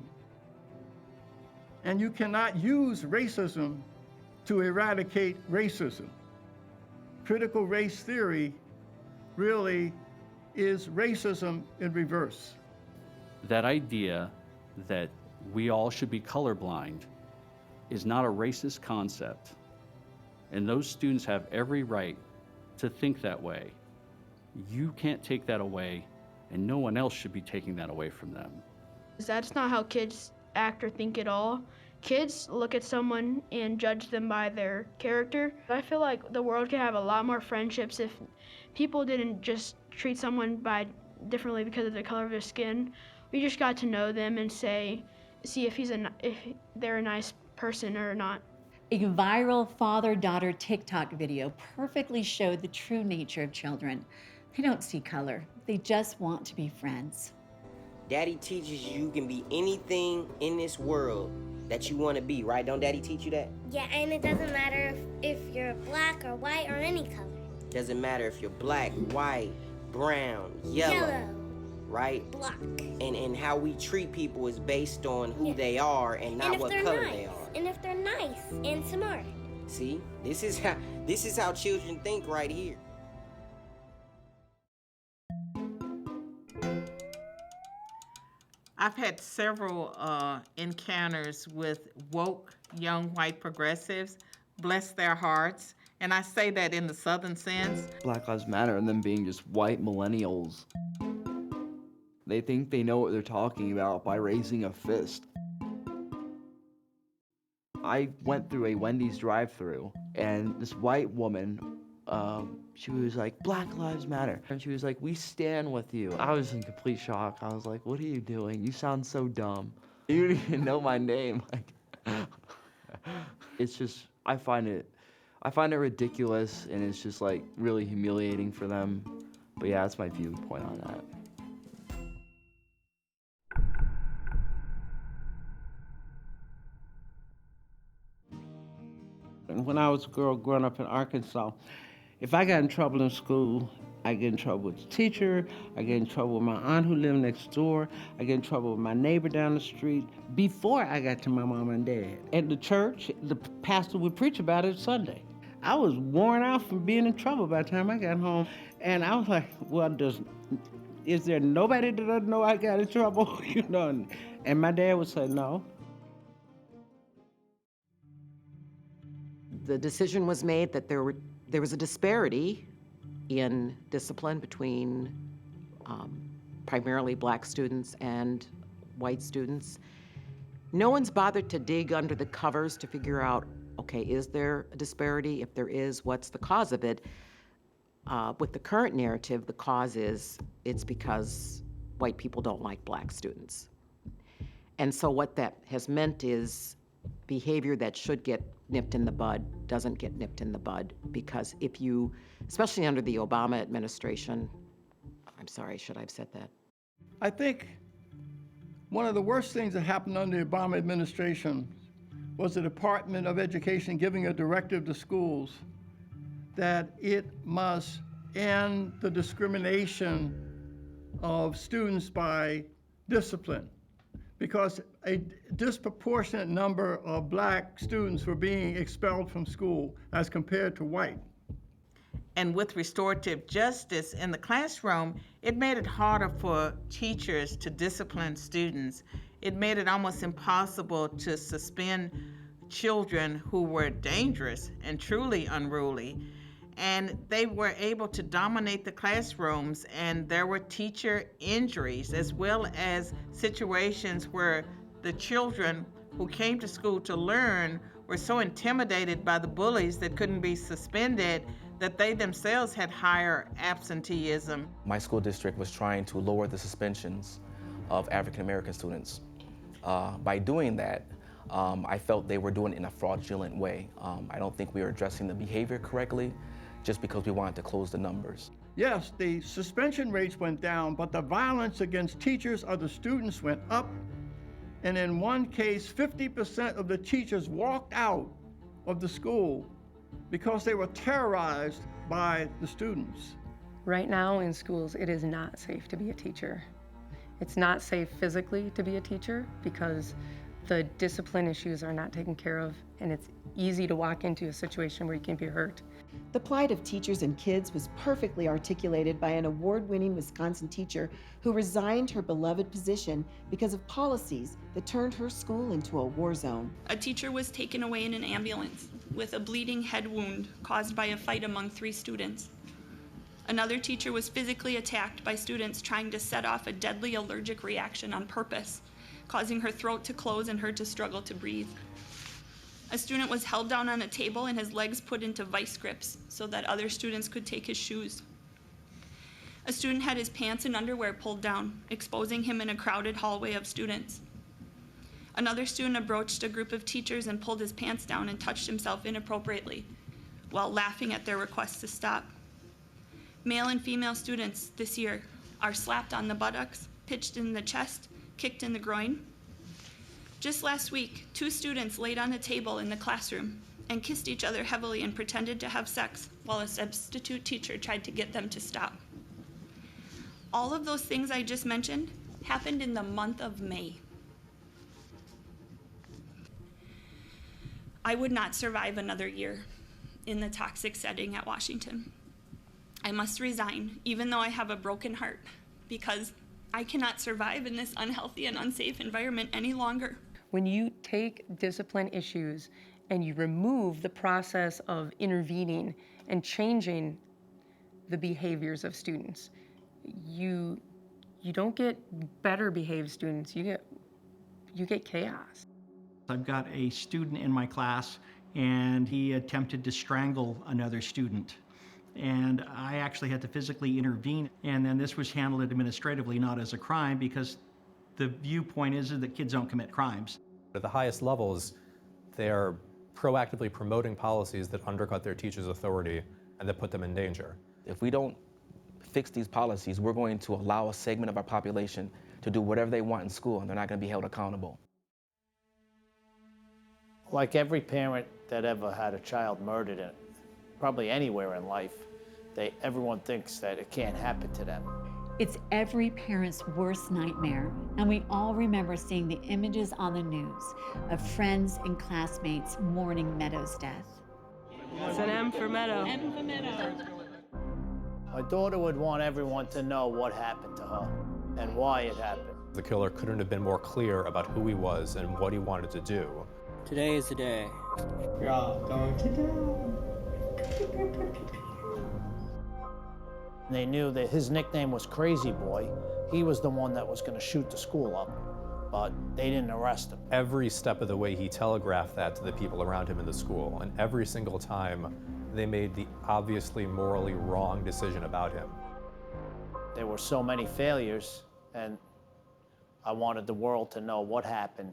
And you cannot use racism to eradicate racism. Critical race theory really is racism in reverse. That idea that we all should be colorblind is not a racist concept. And those students have every right to think that way. You can't take that away, and no one else should be taking that away from them. That's not how kids act or think at all. Kids look at someone and judge them by their character. I feel like the world could have a lot more friendships if people didn't just treat someone differently because of the color of their skin. We just got to know them and see if they're a nice person or not. A viral father-daughter TikTok video perfectly showed the true nature of children. They don't see color. They just want to be friends. Daddy teaches you can be anything in this world that you want to be, right? Don't Daddy teach you that? Yeah, and it doesn't matter if you're black or white or any color. Doesn't matter if you're black, white, brown, yellow. right? Black. And how we treat people is based on who they are and not what color they are. And if they're nice and smart. See, this is how children think right here. I've had several encounters with woke young white progressives, bless their hearts, and I say that in the Southern sense. Black Lives Matter and them being just white millennials. They think they know what they're talking about by raising a fist. I went through a Wendy's drive-thru, and this white woman, she was like, Black Lives Matter. And she was like, we stand with you. I was in complete shock. I was like, what are you doing? You sound so dumb. You don't even know my name. Like, it's just, I find it ridiculous, and it's just like really humiliating for them. But yeah, that's my viewpoint on that. When I was a girl growing up in Arkansas, if I got in trouble in school, I get in trouble with the teacher, I get in trouble with my aunt who lived next door, I get in trouble with my neighbor down the street before I got to my mom and dad. At the church, the pastor would preach about it Sunday. I was worn out from being in trouble by the time I got home. And I was like, well, is there nobody that doesn't know I got in trouble? You know, and my dad would say no. The decision was made that there was a disparity in discipline between primarily black students and white students. No one's bothered to dig under the covers to figure out, okay, is there a disparity? If there is, what's the cause of it? With the current narrative, the cause is it's because white people don't like black students. And so what that has meant is behavior that should get nipped in the bud doesn't get nipped in the bud, because if you, especially under the Obama administration, I'm sorry, should I have said that? I think one of the worst things that happened under the Obama administration was the Department of Education giving a directive to schools that it must end the discrimination of students by discipline, because a disproportionate number of black students were being expelled from school as compared to white. And with restorative justice in the classroom, it made it harder for teachers to discipline students. It made it almost impossible to suspend children who were dangerous and truly unruly. And they were able to dominate the classrooms, and there were teacher injuries, as well as situations where the children who came to school to learn were so intimidated by the bullies that couldn't be suspended that they themselves had higher absenteeism. My school district was trying to lower the suspensions of African American students. By doing that, I felt they were doing it in a fraudulent way. I don't think we were addressing the behavior correctly, just because we wanted to close the numbers. Yes, the suspension rates went down, but the violence against teachers or the students went up. And in one case, 50% of the teachers walked out of the school because they were terrorized by the students. Right now in schools, it is not safe to be a teacher. It's not safe physically to be a teacher because the discipline issues are not taken care of, and it's easy to walk into a situation where you can be hurt. The plight of teachers and kids was perfectly articulated by an award-winning Wisconsin teacher who resigned her beloved position because of policies that turned her school into a war zone. A teacher was taken away in an ambulance with a bleeding head wound caused by a fight among 3 students. Another teacher was physically attacked by students trying to set off a deadly allergic reaction on purpose, causing her throat to close and her to struggle to breathe. A student was held down on a table and his legs put into vice grips so that other students could take his shoes. A student had his pants and underwear pulled down, exposing him in a crowded hallway of students. Another student approached a group of teachers and pulled his pants down and touched himself inappropriately while laughing at their requests to stop. Male and female students this year are slapped on the buttocks, pitched in the chest, kicked in the groin. Just last week, 2 students laid on a table in the classroom and kissed each other heavily and pretended to have sex while a substitute teacher tried to get them to stop. All of those things I just mentioned happened in the month of May. I would not survive another year in the toxic setting at Washington. I must resign, even though I have a broken heart, because I cannot survive in this unhealthy and unsafe environment any longer. When you take discipline issues and you remove the process of intervening and changing the behaviors of students, you don't get better behaved students, you get chaos. I've got a student in my class and he attempted to strangle another student. And I actually had to physically intervene. And then this was handled administratively, not as a crime, because the viewpoint is that kids don't commit crimes. At the highest levels, they're proactively promoting policies that undercut their teachers' authority and that put them in danger. If we don't fix these policies, we're going to allow a segment of our population to do whatever they want in school, and they're not going to be held accountable. Like every parent that ever had a child murdered, in probably anywhere in life, everyone thinks that it can't happen to them. It's every parent's worst nightmare, and we all remember seeing the images on the news of friends and classmates mourning Meadow's death. It's an M for Meadow. M for Meadow. My daughter would want everyone to know what happened to her and why it happened. The killer couldn't have been more clear about who he was and what he wanted to do. Today is the day. You're all going to die. They knew that his nickname was Crazy Boy. He was the one that was going to shoot the school up, but they didn't arrest him. Every step of the way, he telegraphed that to the people around him in the school, and every single time, they made the obviously morally wrong decision about him. There were so many failures, and I wanted the world to know what happened.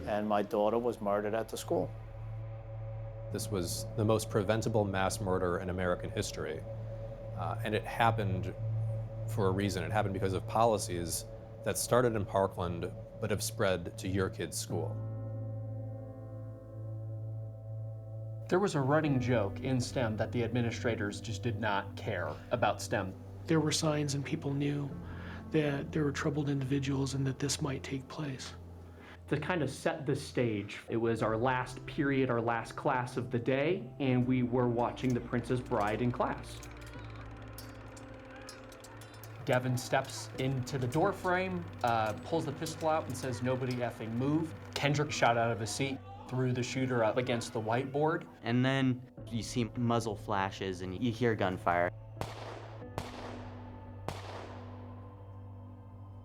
And my daughter was murdered at the school. This was the most preventable mass murder in American history. And it happened for a reason. It happened because of policies that started in Parkland, but have spread to your kid's school. There was a running joke in STEM that the administrators just did not care about STEM. There were signs and people knew that there were troubled individuals and that this might take place. To kind of set the stage, it was our last period, our last class of the day, and we were watching The Princess Bride in class. Devin steps into the door frame, pulls the pistol out and says, "Nobody effing move." Kendrick shot out of his seat, threw the shooter up against the whiteboard. And then you see muzzle flashes and you hear gunfire.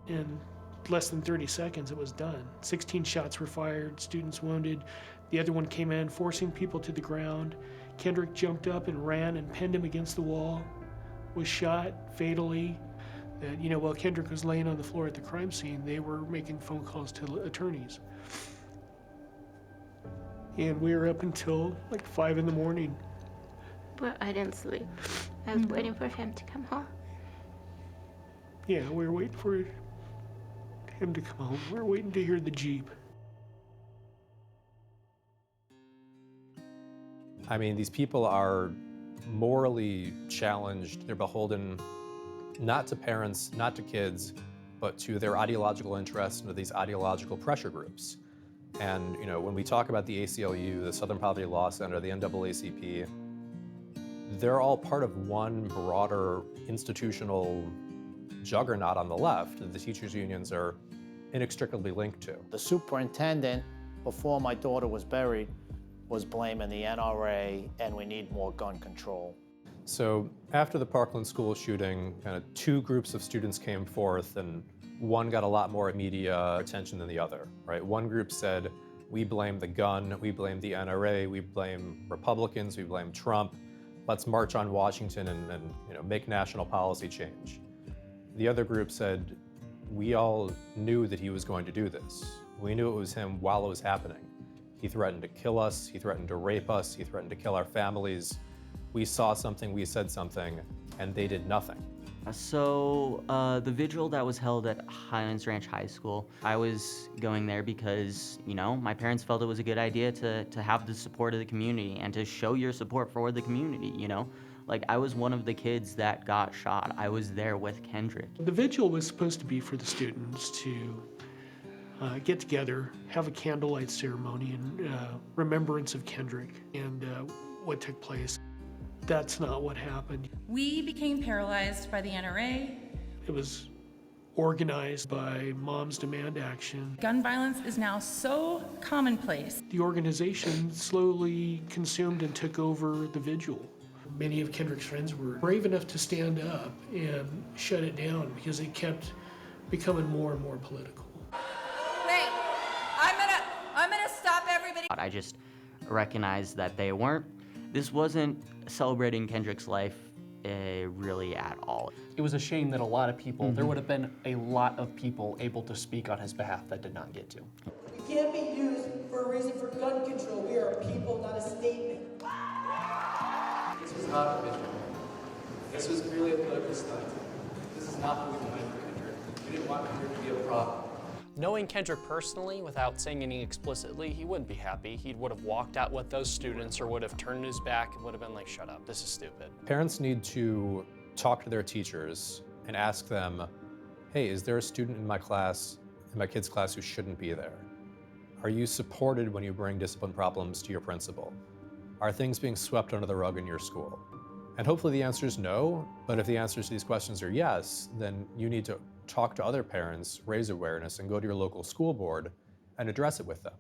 In less than 30 seconds, it was done. 16 shots were fired, students wounded. The other one came in, forcing people to the ground. Kendrick jumped up and ran and pinned him against the wall, was shot fatally. While Kendrick was laying on the floor at the crime scene, they were making phone calls to attorneys. And we were up until like 5 in the morning. But I didn't sleep. I was waiting for him to come home. Yeah, we were waiting for him to come home. We were waiting to hear the Jeep. I mean, these people are morally challenged. They're beholden not to parents, not to kids, but to their ideological interests and to these ideological pressure groups. And when we talk about the ACLU, the Southern Poverty Law Center, the NAACP, they're all part of one broader institutional juggernaut on the left that the teachers' unions are inextricably linked to. The superintendent, before my daughter was buried, was blaming the NRA and we need more gun control. So after the Parkland school shooting, kind of two groups of students came forth, and one got a lot more media attention than the other, right? One group said, we blame the gun, we blame the NRA, we blame Republicans, we blame Trump. Let's march on Washington and make national policy change. The other group said, we all knew that he was going to do this. We knew it was him while it was happening. He threatened to kill us, he threatened to rape us, he threatened to kill our families. We saw something, we said something, and they did nothing. So the vigil that was held at Highlands Ranch High School, I was going there because, you know, my parents felt it was a good idea to have the support of the community and to show your support for the community, you know? Like, I was one of the kids that got shot. I was there with Kendrick. The vigil was supposed to be for the students to get together, have a candlelight ceremony in remembrance of Kendrick and what took place. That's not what happened. We became paralyzed by the NRA. It was organized by Moms Demand Action. Gun violence is now so commonplace. The organization slowly consumed and took over the vigil. Many of Kendrick's friends were brave enough to stand up and shut it down because it kept becoming more and more political. Wait, I'm gonna stop everybody. I just recognized that this wasn't celebrating Kendrick's life really at all. It was a shame that a lot of people, there would have been a lot of people able to speak on his behalf that did not get to. We can't be used for a reason for gun control. We are a people, not a statement. This was not a vision. This was merely a political stunt. This is not what we wanted for Kendrick. We didn't want Kendrick to be a problem. Knowing Kendrick personally, without saying anything explicitly, he wouldn't be happy. He would have walked out with those students or would have turned his back and would have been like, shut up, this is stupid. Parents need to talk to their teachers and ask them, hey, is there a student in my class, in my kid's class, who shouldn't be there? Are you supported when you bring discipline problems to your principal? Are things being swept under the rug in your school? And hopefully the answer is no, but if the answers to these questions are yes, then you need to talk to other parents, raise awareness, and go to your local school board and address it with them.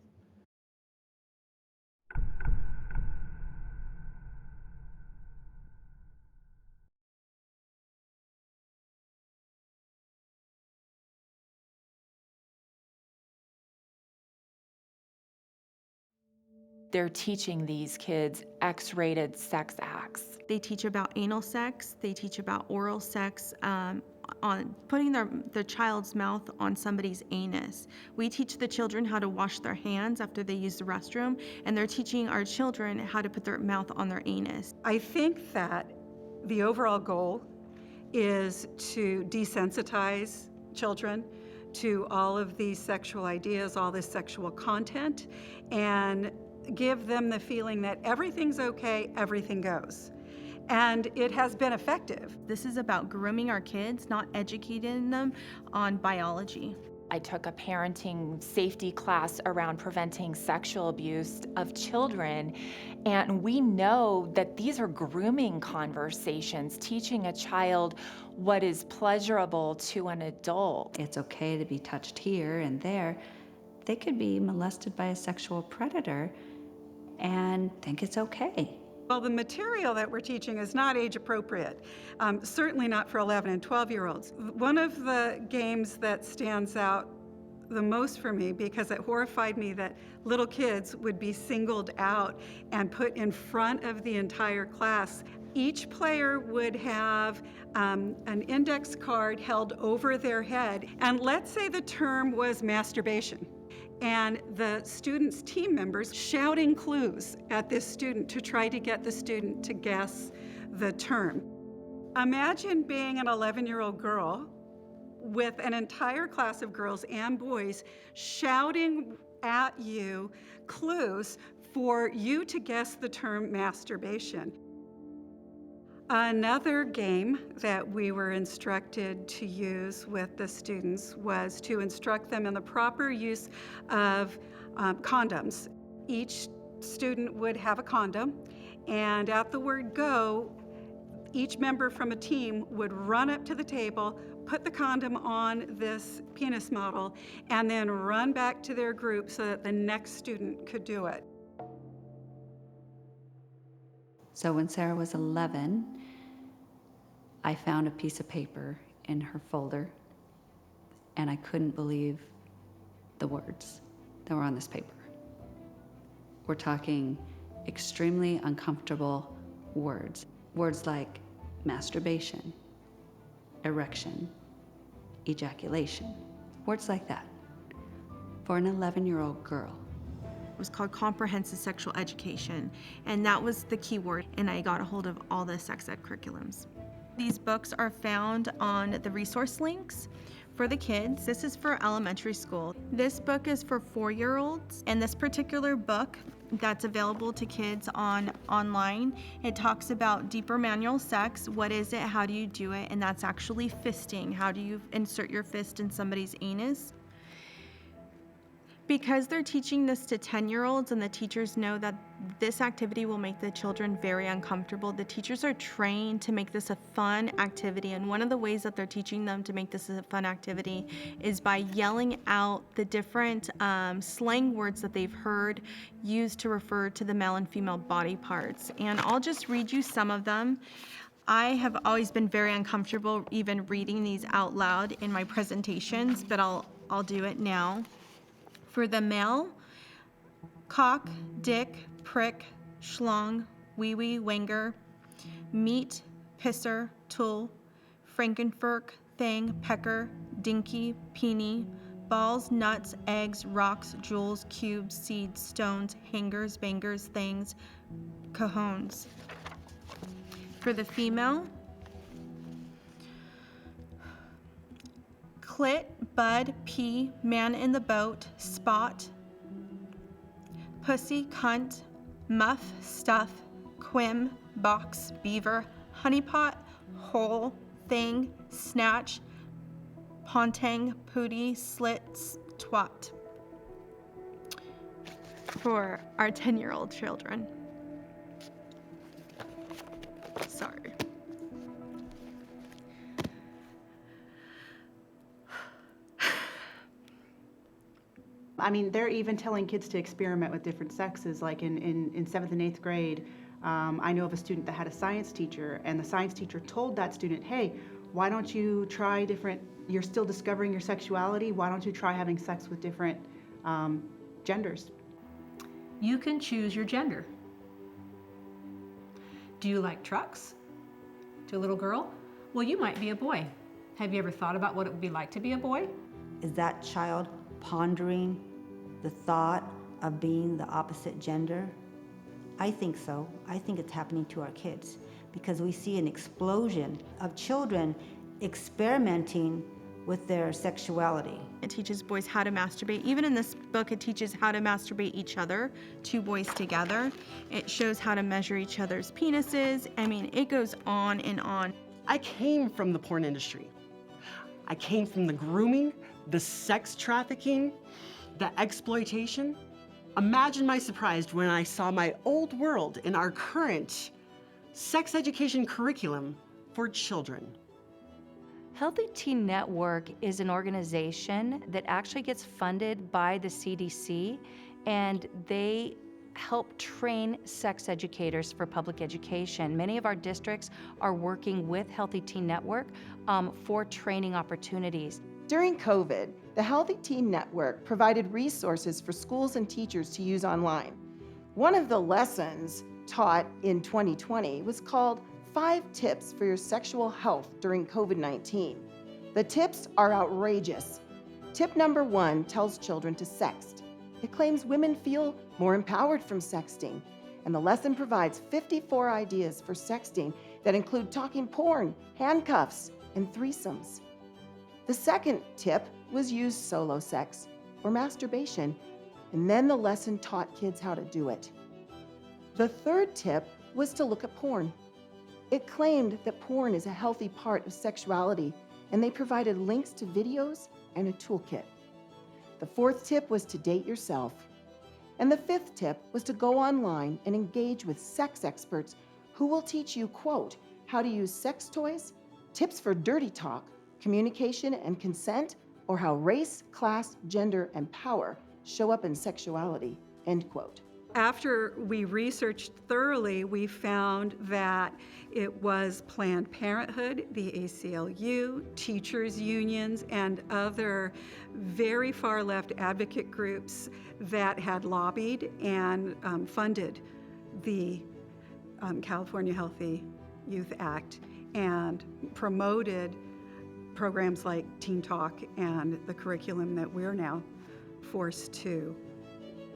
They're teaching these kids X-rated sex acts. They teach about anal sex, they teach about oral sex, on putting their child's mouth on somebody's anus. We teach the children how to wash their hands after they use the restroom, and they're teaching our children how to put their mouth on their anus. I think that the overall goal is to desensitize children to all of these sexual ideas, all this sexual content, and give them the feeling that everything's okay, everything goes. And it has been effective. This is about grooming our kids, not educating them on biology. I took a parenting safety class around preventing sexual abuse of children, and we know that these are grooming conversations, teaching a child what is pleasurable to an adult. It's okay to be touched here and there. They could be molested by a sexual predator and think it's okay. Well, the material that we're teaching is not age appropriate, certainly not for 11 and 12-year-olds. One of the games that stands out the most for me, because it horrified me that little kids would be singled out and put in front of the entire class. Each player would have an index card held over their head, and let's say the term was masturbation. And the students' team members shouting clues at this student to try to get the student to guess the term. Imagine being an 11-year-old girl with an entire class of girls and boys shouting at you clues for you to guess the term masturbation. Another game that we were instructed to use with the students was to instruct them in the proper use of condoms. Each student would have a condom, and at the word go, each member from a team would run up to the table, put the condom on this penis model, and then run back to their group so that the next student could do it. So when Sarah was 11, I found a piece of paper in her folder, and I couldn't believe the words that were on this paper. We're talking extremely uncomfortable words. Words like masturbation, erection, ejaculation. Words like that for an 11-year-old girl. It was called comprehensive sexual education, and that was the key word, and I got a hold of all the sex ed curriculums. These books are found on the resource links for the kids. This is for elementary school. This book is for 4-year-olds, and this particular book that's available to kids online, it talks about deeper manual sex. What is it? How do you do it? And that's actually fisting. How do you insert your fist in somebody's anus? Because they're teaching this to 10-year-olds and the teachers know that this activity will make the children very uncomfortable, the teachers are trained to make this a fun activity. And one of the ways that they're teaching them to make this a fun activity is by yelling out the different slang words that they've heard used to refer to the male and female body parts. And I'll just read you some of them. I have always been very uncomfortable even reading these out loud in my presentations, but I'll do it now. For the male, cock, dick, prick, schlong, wee-wee, wanger, meat, pisser, tool, frankenfurk, thing, pecker, dinky, peony, balls, nuts, eggs, rocks, jewels, cubes, seeds, stones, hangers, bangers, things, cajones. For the female, clit, bud, pea, man in the boat, spot, pussy, cunt, muff, stuff, quim, box, beaver, honeypot, hole, thing, snatch, pontang, pooty, slits, twat. For our 10-year-old children. Sorry. I mean, they're even telling kids to experiment with different sexes, like in 7th and 8th grade. I know of a student that had a science teacher, and the science teacher told that student, hey, why don't you try different, you're still discovering your sexuality, why don't you try having sex with different genders? You can choose your gender. Do you like trucks? To a little girl? Well, you might be a boy. Have you ever thought about what it would be like to be a boy? Is that child pondering the thought of being the opposite gender? I think so. I think it's happening to our kids because we see an explosion of children experimenting with their sexuality. It teaches boys how to masturbate. Even in this book, it teaches how to masturbate each other, 2 boys together. It shows how to measure each other's penises. I mean, it goes on and on. I came from the porn industry. I came from the grooming, the sex trafficking, the exploitation. Imagine my surprise when I saw my old world in our current sex education curriculum for children. Healthy Teen Network is an organization that actually gets funded by the CDC, and they help train sex educators for public education. Many of our districts are working with Healthy Teen Network for training opportunities. During COVID, the Healthy Teen Network provided resources for schools and teachers to use online. One of the lessons taught in 2020 was called 5 Tips for Your Sexual Health During COVID-19. The tips are outrageous. Tip number 1 tells children to sext. It claims women feel more empowered from sexting, and the lesson provides 54 ideas for sexting that include talking porn, handcuffs, and threesomes. The second tip was use solo sex or masturbation, and then the lesson taught kids how to do it. The third tip was to look at porn. It claimed that porn is a healthy part of sexuality, and they provided links to videos and a toolkit. The fourth tip was to date yourself. And the fifth tip was to go online and engage with sex experts who will teach you, quote, how to use sex toys, tips for dirty talk, communication and consent, or how race, class, gender, and power show up in sexuality, end quote. After we researched thoroughly, we found that it was Planned Parenthood, the ACLU, teachers' unions, and other very far left advocate groups that had lobbied and funded the California Healthy Youth Act and promoted programs like Teen Talk and the curriculum that we're now forced to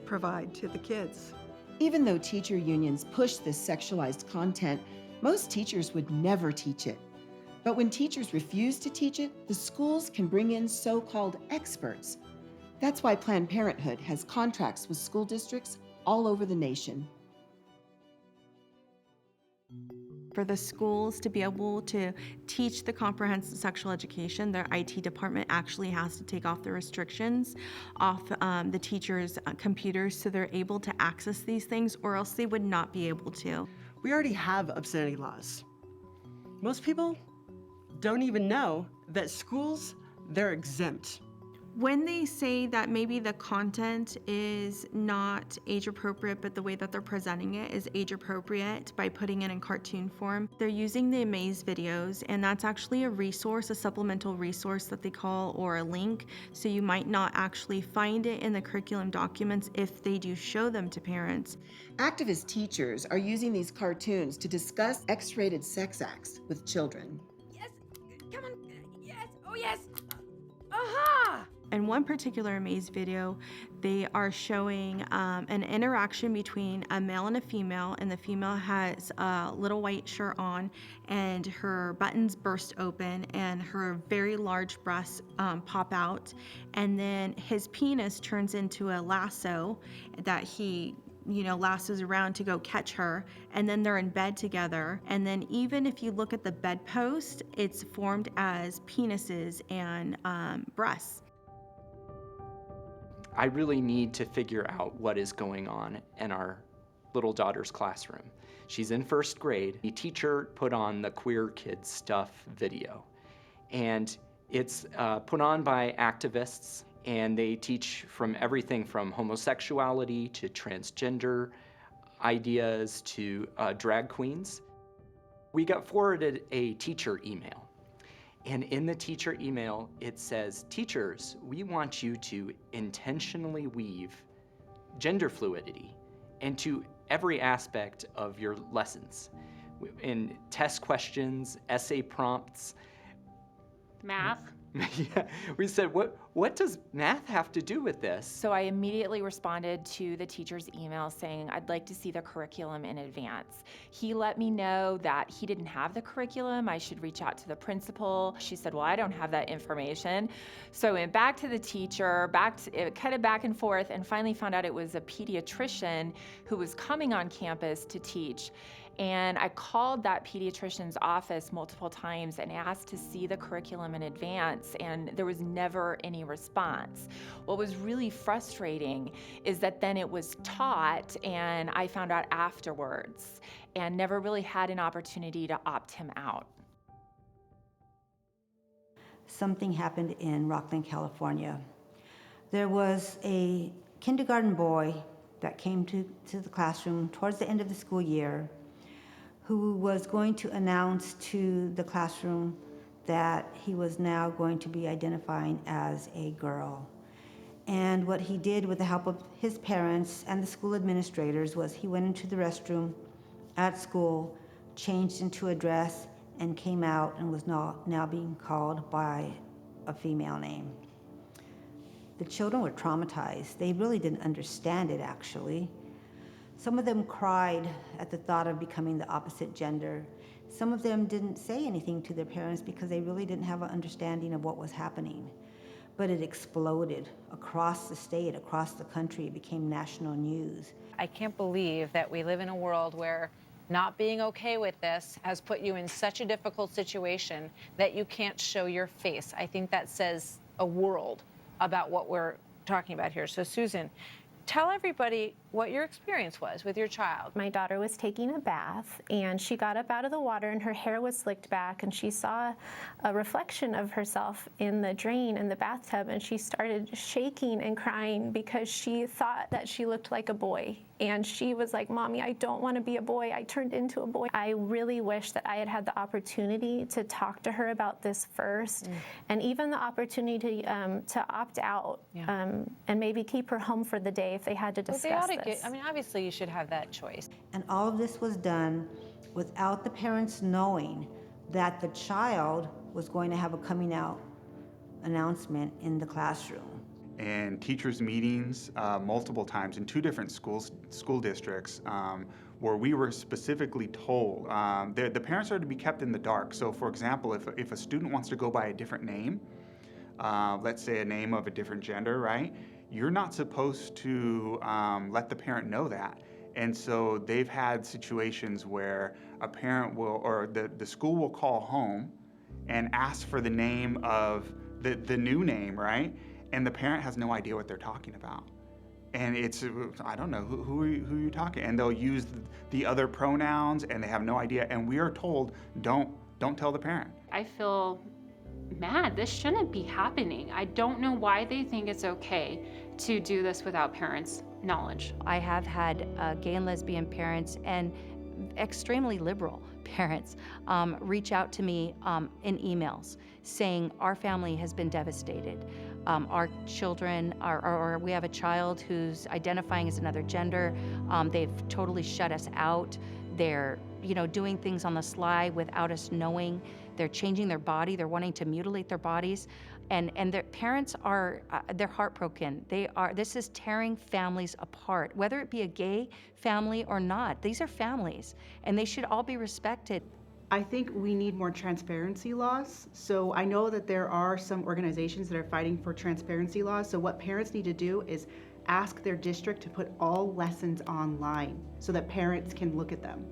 provide to the kids. Even though teacher unions push this sexualized content, most teachers would never teach it. But when teachers refuse to teach it, the schools can bring in so-called experts. That's why Planned Parenthood has contracts with school districts all over the nation. For the schools to be able to teach the comprehensive sexual education, their IT department actually has to take off the restrictions off the teachers' computers so they're able to access these things, or else they would not be able to. We already have obscenity laws. Most people don't even know that schools, they're exempt. When they say that maybe the content is not age appropriate, but the way that they're presenting it is age appropriate by putting it in cartoon form, they're using the Amaze videos, and that's actually a resource, a supplemental resource that they call, or a link, so you might not actually find it in the curriculum documents if they do show them to parents. Activist teachers are using these cartoons to discuss X-rated sex acts with children. Yes, come on, yes, oh yes, aha! In one particular Amaze video, they are showing an interaction between a male and a female, and the female has a little white shirt on, and her buttons burst open, and her very large breasts pop out, and then his penis turns into a lasso that he lassos around to go catch her, and then they're in bed together. And then even if you look at the bedpost, it's formed as penises and breasts. I really need to figure out what is going on in our little daughter's classroom. She's in first grade. The teacher put on the Queer Kids Stuff video, and it's put on by activists, and they teach from everything from homosexuality to transgender ideas to drag queens. We got forwarded a teacher email. And in the teacher email, it says, teachers, we want you to intentionally weave gender fluidity into every aspect of your lessons. In test questions, essay prompts. Math. Yeah, we said, what does math have to do with this? So I immediately responded to the teacher's email saying, I'd like to see the curriculum in advance. He let me know that he didn't have the curriculum. I should reach out to the principal. She said, well, I don't have that information. So I went back to the teacher, it kind of back and forth, and finally found out it was a pediatrician who was coming on campus to teach. And I called that pediatrician's office multiple times and asked to see the curriculum in advance, and there was never any response. What was really frustrating is that then it was taught, and I found out afterwards, and never really had an opportunity to opt him out. Something happened in Rockland, California. There was a kindergarten boy that came to the classroom towards the end of the school year, who was going to announce to the classroom that he was now going to be identifying as a girl. And what he did with the help of his parents and the school administrators was he went into the restroom at school, changed into a dress, and came out and was now being called by a female name. The children were traumatized. They really didn't understand it, actually. Some of them cried at the thought of becoming the opposite gender. Some of them didn't say anything to their parents because they really didn't have an understanding of what was happening. But it exploded across the state, across the country. It became national news. I can't believe that we live in a world where not being okay with this has put you in such a difficult situation that you can't show your face. I think that says a world about what we're talking about here. So Susan, tell everybody what your experience was with your child. My daughter was taking a bath, and she got up out of the water, and her hair was slicked back, and she saw a reflection of herself in the drain in the bathtub, and she started shaking and crying because she thought that she looked like a boy. And she was like, Mommy, I don't want to be a boy. I turned into a boy. I really wish that I had had the opportunity to talk to her about this first, and even the opportunity to opt out, and maybe keep her home for the day if they had to discuss this. I mean, obviously you should have that choice. And all of this was done without the parents knowing that the child was going to have a coming out announcement in the classroom. And teachers' meetings multiple times in two different school districts where we were specifically told the parents are to be kept in the dark. So for example, if a student wants to go by a different name, let's say a name of a different gender, right? You're not supposed to let the parent know that. And so they've had situations where a parent will, or the school will call home and ask for the name of the new name, right? And the parent has no idea what they're talking about. And it's, I don't know, who are you talking? And they'll use the other pronouns and they have no idea. And we are told, don't tell the parent. I feel mad. This shouldn't be happening. I don't know why they think it's okay to do this without parents' knowledge. I have had gay and lesbian parents and extremely liberal parents reach out to me in emails saying our family has been devastated. Our children or we have a child who's identifying as another gender. They've totally shut us out. They're, doing things on the sly without us knowing. They're changing their body. They're wanting to mutilate their bodies. And their parents are, they're heartbroken. This is tearing families apart, whether it be a gay family or not. These are families, and they should all be respected. I think we need more transparency laws. So I know that there are some organizations that are fighting for transparency laws. So what parents need to do is ask their district to put all lessons online so that parents can look at them.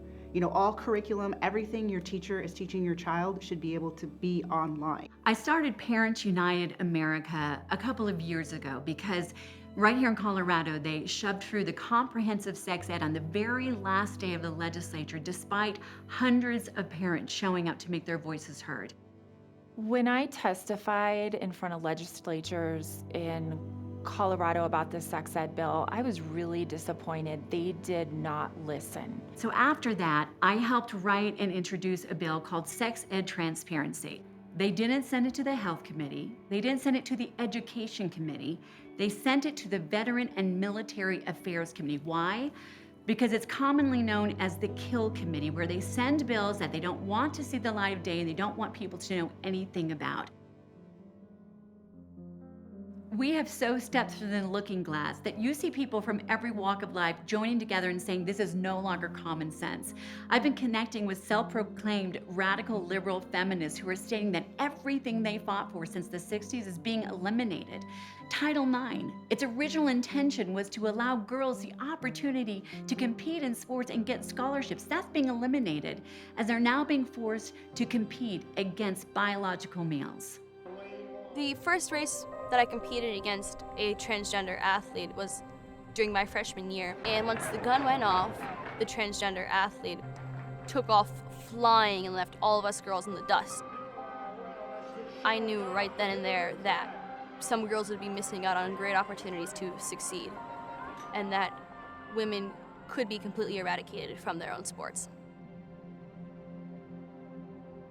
All curriculum, everything your teacher is teaching your child should be able to be online. I started Parents United America a couple of years ago because right here in Colorado, they shoved through the comprehensive sex ed on the very last day of the legislature, despite hundreds of parents showing up to make their voices heard. When I testified in front of legislatures in Colorado about the sex ed bill, I was really disappointed. They did not listen. So after that, I helped write and introduce a bill called Sex Ed Transparency. They didn't send it to the Health Committee. They didn't send it to the Education Committee. They sent it to the Veteran and Military Affairs Committee. Why? Because it's commonly known as the Kill Committee, where they send bills that they don't want to see the light of day and they don't want people to know anything about. We have so stepped through the looking glass that you see people from every walk of life joining together and saying this is no longer common sense. I've been connecting with self-proclaimed radical liberal feminists who are stating that everything they fought for since the 60s is being eliminated. Title IX, its original intention was to allow girls the opportunity to compete in sports and get scholarships. That's being eliminated as they're now being forced to compete against biological males. The first race that I competed against a transgender athlete was during my freshman year. And once the gun went off, the transgender athlete took off flying and left all of us girls in the dust. I knew right then and there that some girls would be missing out on great opportunities to succeed, and that women could be completely eradicated from their own sports.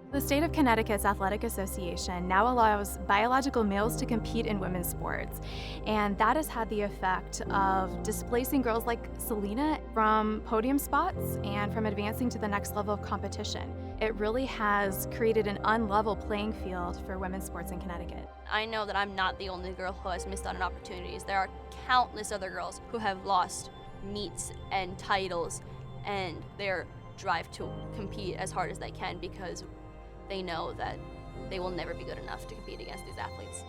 The state of Connecticut's Athletic Association now allows biological males to compete in women's sports, and that has had the effect of displacing girls like Selena from podium spots and from advancing to the next level of competition. It really has created an unlevel playing field for women's sports in Connecticut. I know that I'm not the only girl who has missed out on opportunities. There are countless other girls who have lost meets and titles and their drive to compete as hard as they can because they know that they will never be good enough to compete against these athletes.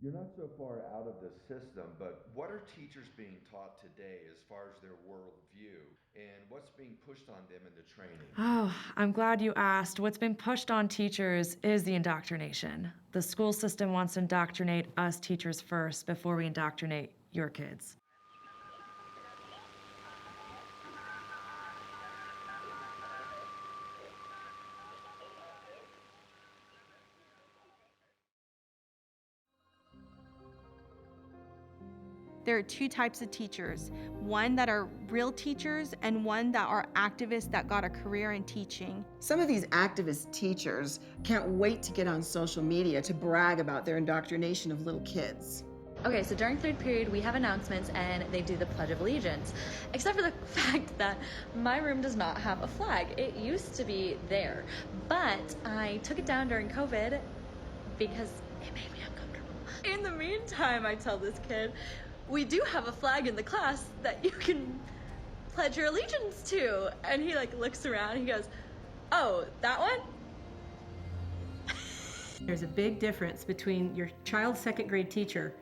You're not so far out of the system, but what are teachers being taught today as far as their worldview and what's being pushed on them in the training? Oh, I'm glad you asked. What's been pushed on teachers is the indoctrination. The school system wants to indoctrinate us teachers first before we indoctrinate your kids. There are two types of teachers, one that are real teachers and one that are activists that got a career in teaching. Some of these activist teachers can't wait to get on social media to brag about their indoctrination of little kids. Okay, so during third period, we have announcements and they do the Pledge of Allegiance. Except for the fact that my room does not have a flag. It used to be there, but I took it down during COVID because it made me uncomfortable. In the meantime, I tell this kid, we do have a flag in the class that you can pledge your allegiance to. And he like looks around and he goes, oh, that one? There's a big difference between your child's second grade teacher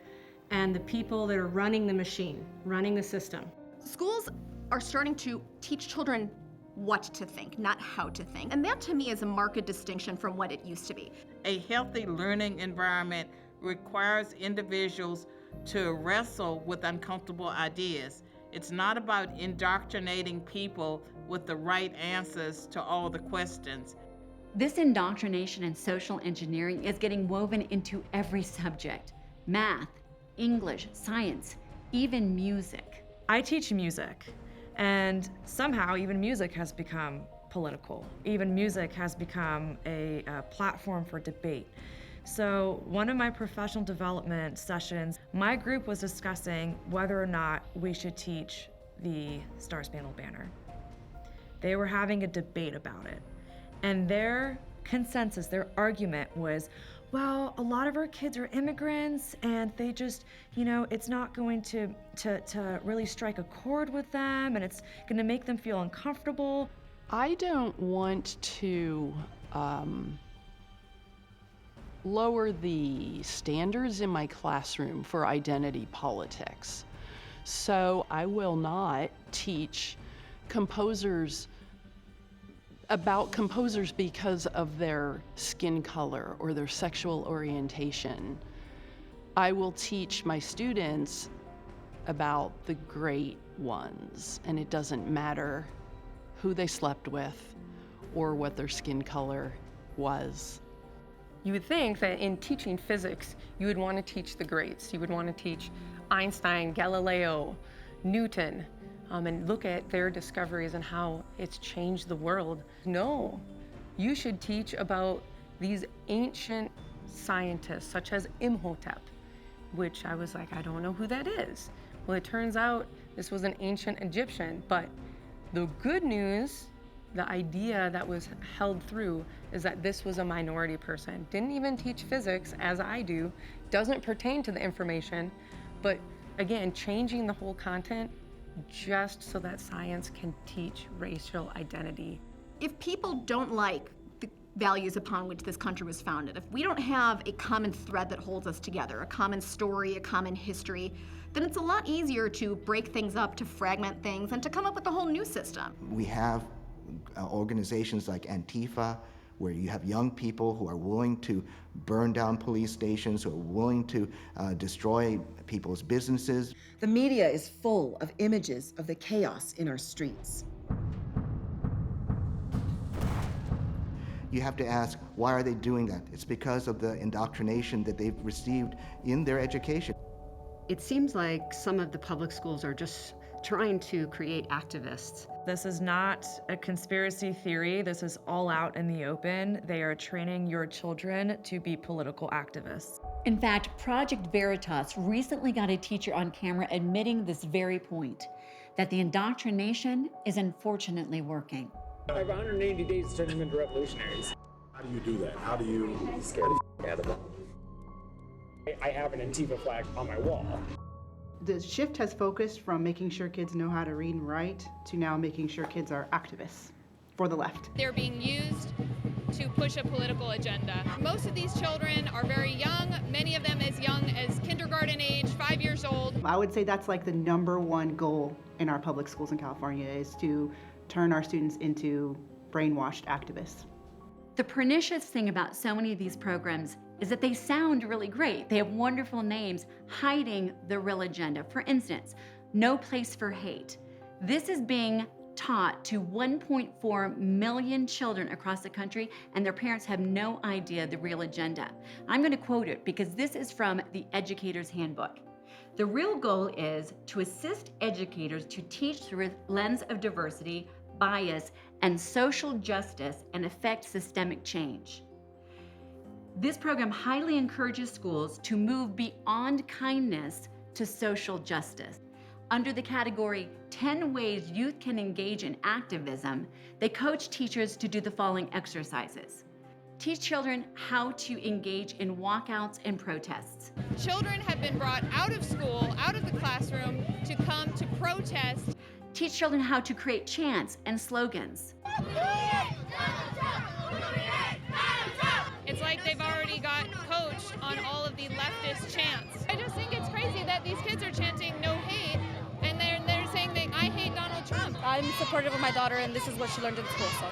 and the people that are running the machine, running the system. Schools are starting to teach children what to think, not how to think. And that to me is a marked distinction from what it used to be. A healthy learning environment requires individuals to wrestle with uncomfortable ideas. It's not about indoctrinating people with the right answers to all the questions. This indoctrination and social engineering is getting woven into every subject: math, English, science, even music. I teach music, and somehow even music has become political. Even music has become a platform for debate. So one of my professional development sessions, my group was discussing whether or not we should teach the Star Spangled Banner. They were having a debate about it. And their consensus, their argument was, well, a lot of our kids are immigrants and they just, it's not going to really strike a chord with them and it's going to make them feel uncomfortable. I don't want to lower the standards in my classroom for identity politics. So I will not teach about composers because of their skin color or their sexual orientation. I will teach my students about the great ones, and it doesn't matter who they slept with or what their skin color was. You would think that in teaching physics, you would want to teach the greats. You would want to teach Einstein, Galileo, Newton, and look at their discoveries and how it's changed the world. No, you should teach about these ancient scientists, such as Imhotep, which I was like, I don't know who that is. Well, it turns out this was an ancient Egyptian, but the good news, the idea that was held through, is that this was a minority person. Didn't even teach physics, as I do, doesn't pertain to the information, but again, changing the whole content just so that science can teach racial identity. If people don't like the values upon which this country was founded, if we don't have a common thread that holds us together, a common story, a common history, then it's a lot easier to break things up, to fragment things, and to come up with a whole new system. We have organizations like Antifa, where you have young people who are willing to burn down police stations, who are willing to destroy people's businesses. The media is full of images of the chaos in our streets. You have to ask, why are they doing that? It's because of the indoctrination that they've received in their education. It seems like some of the public schools are just trying to create activists. This is not a conspiracy theory. This is all out in the open. They are training your children to be political activists. In fact, Project Veritas recently got a teacher on camera admitting this very point, that the indoctrination is unfortunately working. I have 180 days to turn them into revolutionaries. How do you do that? How do you scare the out of them? I have an Antifa flag on my wall. The shift has focused from making sure kids know how to read and write to now making sure kids are activists for the left. They're being used to push a political agenda. Most of these children are very young, many of them as young as kindergarten age, 5 years old. I would say that's like the #1 goal in our public schools in California, is to turn our students into brainwashed activists. The pernicious thing about so many of these programs is that they sound really great. They have wonderful names hiding the real agenda. For instance, No Place for Hate. This is being taught to 1.4 million children across the country, and their parents have no idea the real agenda. I'm going to quote it because this is from the Educator's Handbook. The real goal is to assist educators to teach through a lens of diversity, bias, and social justice and affect systemic change. This program highly encourages schools to move beyond kindness to social justice. Under the category 10 Ways Youth Can Engage in Activism, they coach teachers to do the following exercises. Teach children how to engage in walkouts and protests. Children have been brought out of school, out of the classroom, to come to protest. Teach children how to create chants and slogans. It's like they've already got coached on all of the leftist chants. I just think it's crazy that these kids are chanting no hate, and they're saying that I hate Donald Trump. I'm supportive of my daughter, and this is what she learned in school, so.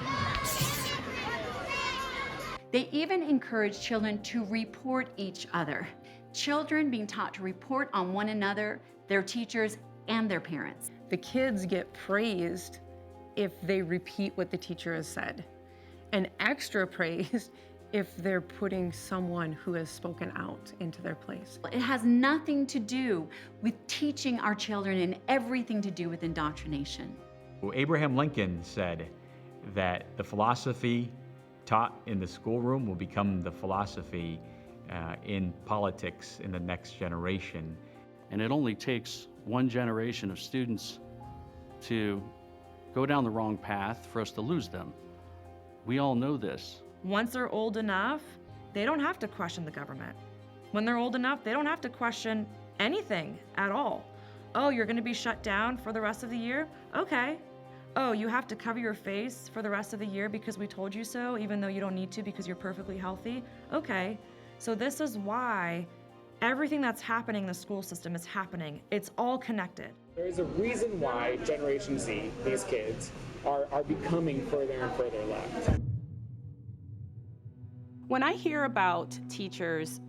They even encourage children to report each other. Children being taught to report on one another, their teachers, and their parents. The kids get praised if they repeat what the teacher has said, and extra praised if they're putting someone who has spoken out into their place. It has nothing to do with teaching our children and everything to do with indoctrination. Abraham Lincoln said that the philosophy taught in the schoolroom will become the philosophy in politics in the next generation. And it only takes one generation of students to go down the wrong path for us to lose them. We all know this. Once they're old enough, they don't have to question the government. When they're old enough, they don't have to question anything at all. Oh, you're gonna be shut down for the rest of the year? Okay. Oh, you have to cover your face for the rest of the year because we told you so, even though you don't need to because you're perfectly healthy? Okay. So this is why everything that's happening in the school system is happening. It's all connected. There is a reason why Generation Z, these kids, are becoming further and further left. When I hear about teachers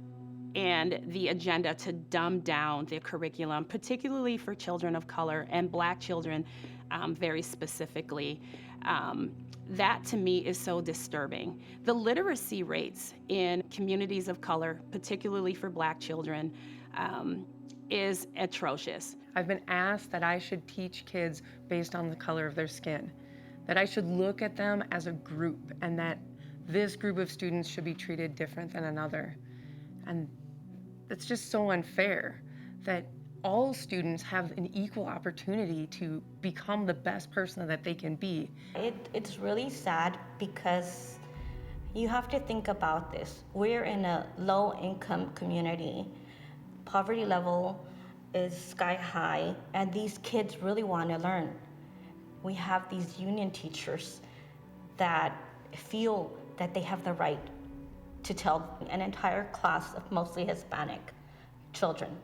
and the agenda to dumb down their curriculum, particularly for children of color and Black children very specifically, that to me is so disturbing. The literacy rates in communities of color, particularly for Black children, is atrocious. I've been asked that I should teach kids based on the color of their skin, that I should look at them as a group, and that this group of students should be treated different than another. And it's just so unfair that all students have an equal opportunity to become the best person that they can be. It's really sad because you have to think about this. We're in a low-income community. Poverty level is sky high, and these kids really want to learn. We have these union teachers that feel that they have the right to tell an entire class of mostly Hispanic children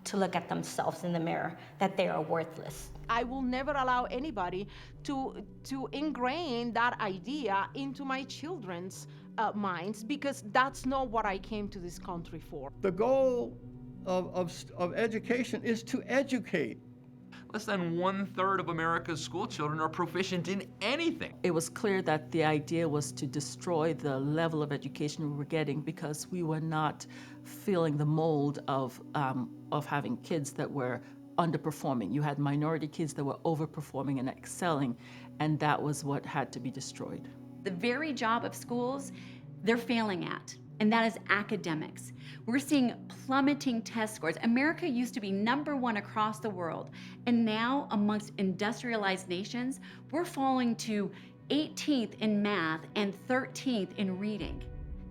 to look at themselves in the mirror, that they are worthless. I will never allow anybody to ingrain that idea into my children's minds, because that's not what I came to this country for. The goal of education is to educate. Less than 1/3 of America's school children are proficient in anything. It was clear that the idea was to destroy the level of education we were getting because we were not filling the mold of having kids that were underperforming. You had minority kids that were overperforming and excelling, and that was what had to be destroyed. The very job of schools they're failing at, and that is academics. We're seeing plummeting test scores. America used to be #1 across the world, and now amongst industrialized nations, we're falling to 18th in math and 13th in reading.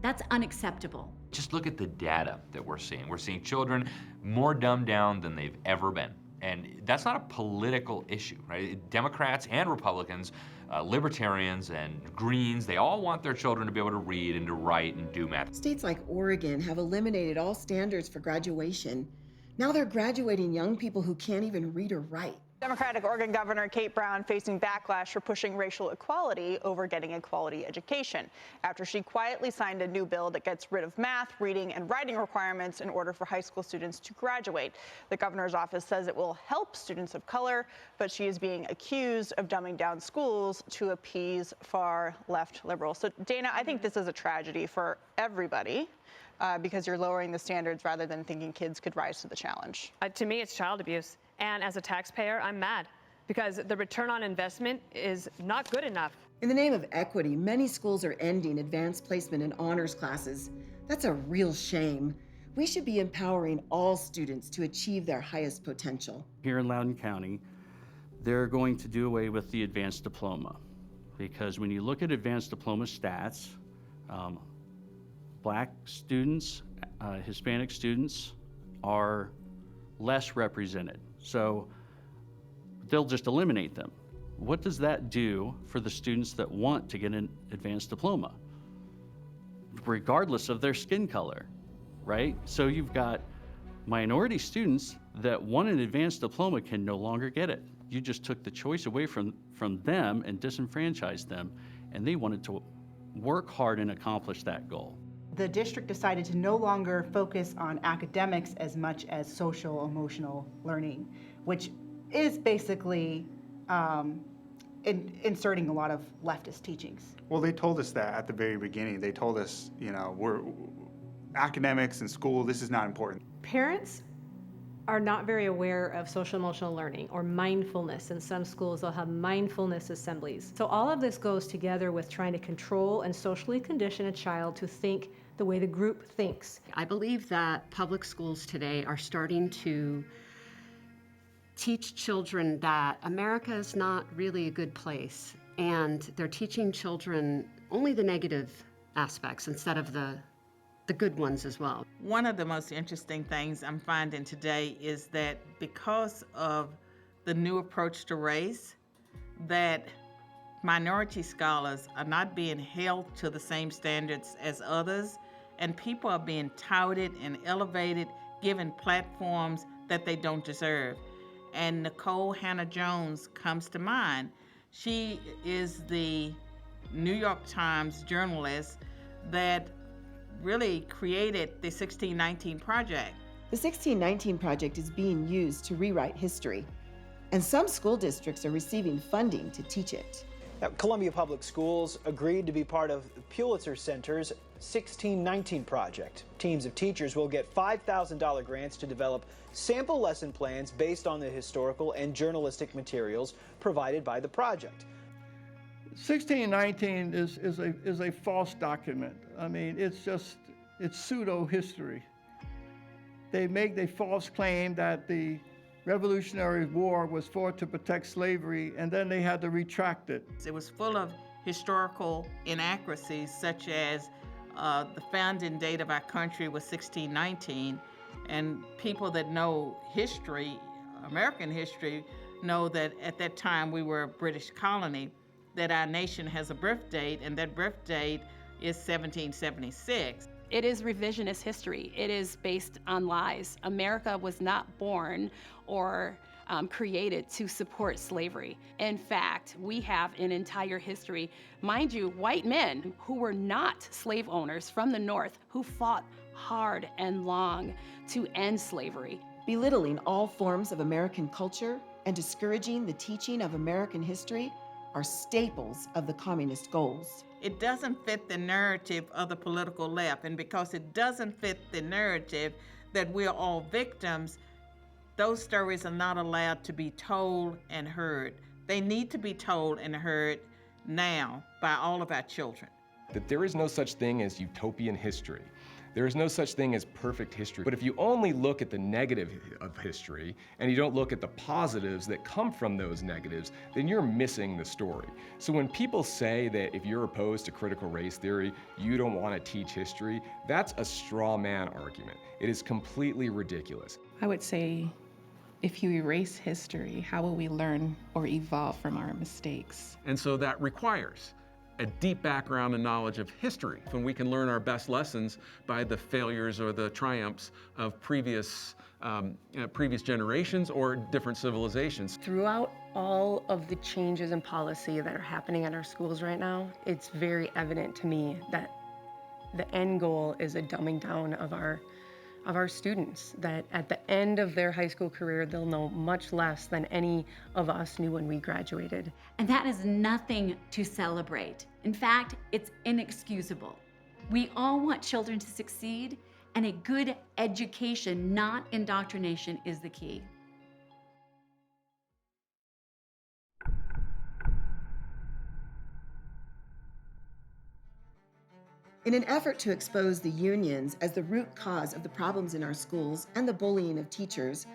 That's unacceptable. Just look at the data that we're seeing. We're seeing children more dumbed down than they've ever been. And that's not a political issue, right? Democrats and Republicans, libertarians and Greens, they all want their children to be able to read and to write and do math. States like Oregon have eliminated all standards for graduation. Now they're graduating young people who can't even read or write. Democratic Oregon Governor Kate Brown facing backlash for pushing racial equality over getting a quality education after she quietly signed a new bill that gets rid of math, reading, and writing requirements in order for high school students to graduate. The governor's office says it will help students of color, but she is being accused of dumbing down schools to appease far left liberals. So, Dana, I think this is a tragedy for everybody. Because you're lowering the standards rather than thinking kids could rise to the challenge. To me, it's child abuse. And as a taxpayer, I'm mad because the return on investment is not good enough. In the name of equity, many schools are ending advanced placement and honors classes. That's a real shame. We should be empowering all students to achieve their highest potential. Here in Loudoun County, they're going to do away with the advanced diploma, because when you look at advanced diploma stats, Black students, Hispanic students are less represented. So they'll just eliminate them. What does that do for the students that want to get an advanced diploma, regardless of their skin color, right? So you've got minority students that want an advanced diploma can no longer get it. You just took the choice away from them and disenfranchised them, and they wanted to work hard and accomplish that goal. The district decided to no longer focus on academics as much as social emotional learning, which is basically inserting a lot of leftist teachings. Well, they told us that at the very beginning. They told us, you know, we're academics and school, this is not important. Parents are not very aware of social emotional learning or mindfulness. In some schools, they'll have mindfulness assemblies. So all of this goes together with trying to control and socially condition a child to think the way the group thinks. I believe that public schools today are starting to teach children that America is not really a good place, and they're teaching children only the negative aspects instead of the good ones as well. One of the most interesting things I'm finding today is that because of the new approach to race, that minority scholars are not being held to the same standards as others, and people are being touted and elevated, given platforms that they don't deserve. And Nicole Hannah-Jones comes to mind. She is the New York Times journalist that really created the 1619 Project. The 1619 Project is being used to rewrite history, and some school districts are receiving funding to teach it. Now, Columbia Public Schools agreed to be part of Pulitzer Center's 1619 Project. Teams of teachers will get $5,000 grants to develop sample lesson plans based on the historical and journalistic materials provided by the project. 1619 is a false document. I mean, it's pseudo-history. They make a false claim that the Revolutionary War was fought to protect slavery, and then they had to retract it. It was full of historical inaccuracies, such as the founding date of our country was 1619, and people that know history, American history, know that at that time we were a British colony, that our nation has a birth date, and that birth date is 1776. It is revisionist history. It is based on lies. America was not born or created to support slavery. In fact, we have an entire history, mind you, white men who were not slave owners from the North who fought hard and long to end slavery. Belittling all forms of American culture and discouraging the teaching of American history are staples of the communist goals. It doesn't fit the narrative of the political left, and because it doesn't fit the narrative that we're all victims, those stories are not allowed to be told and heard. They need to be told and heard now by all of our children. That there is no such thing as utopian history. There is no such thing as perfect history. But if you only look at the negative of history and you don't look at the positives that come from those negatives, then you're missing the story. So when people say that if you're opposed to critical race theory, you don't want to teach history, that's a straw man argument. It is completely ridiculous. I would say, if you erase history, how will we learn or evolve from our mistakes? And so that requires a deep background and knowledge of history, when we can learn our best lessons by the failures or the triumphs of previous generations or different civilizations. Throughout all of the changes in policy that are happening in our schools right now, it's very evident to me that the end goal is a dumbing down of our students, that at the end of their high school career, they'll know much less than any of us knew when we graduated. And that is nothing to celebrate. In fact, it's inexcusable. We all want children to succeed, and a good education, not indoctrination, is the key. In an effort to expose the unions as the root cause of the problems in our schools and the bullying of teachers,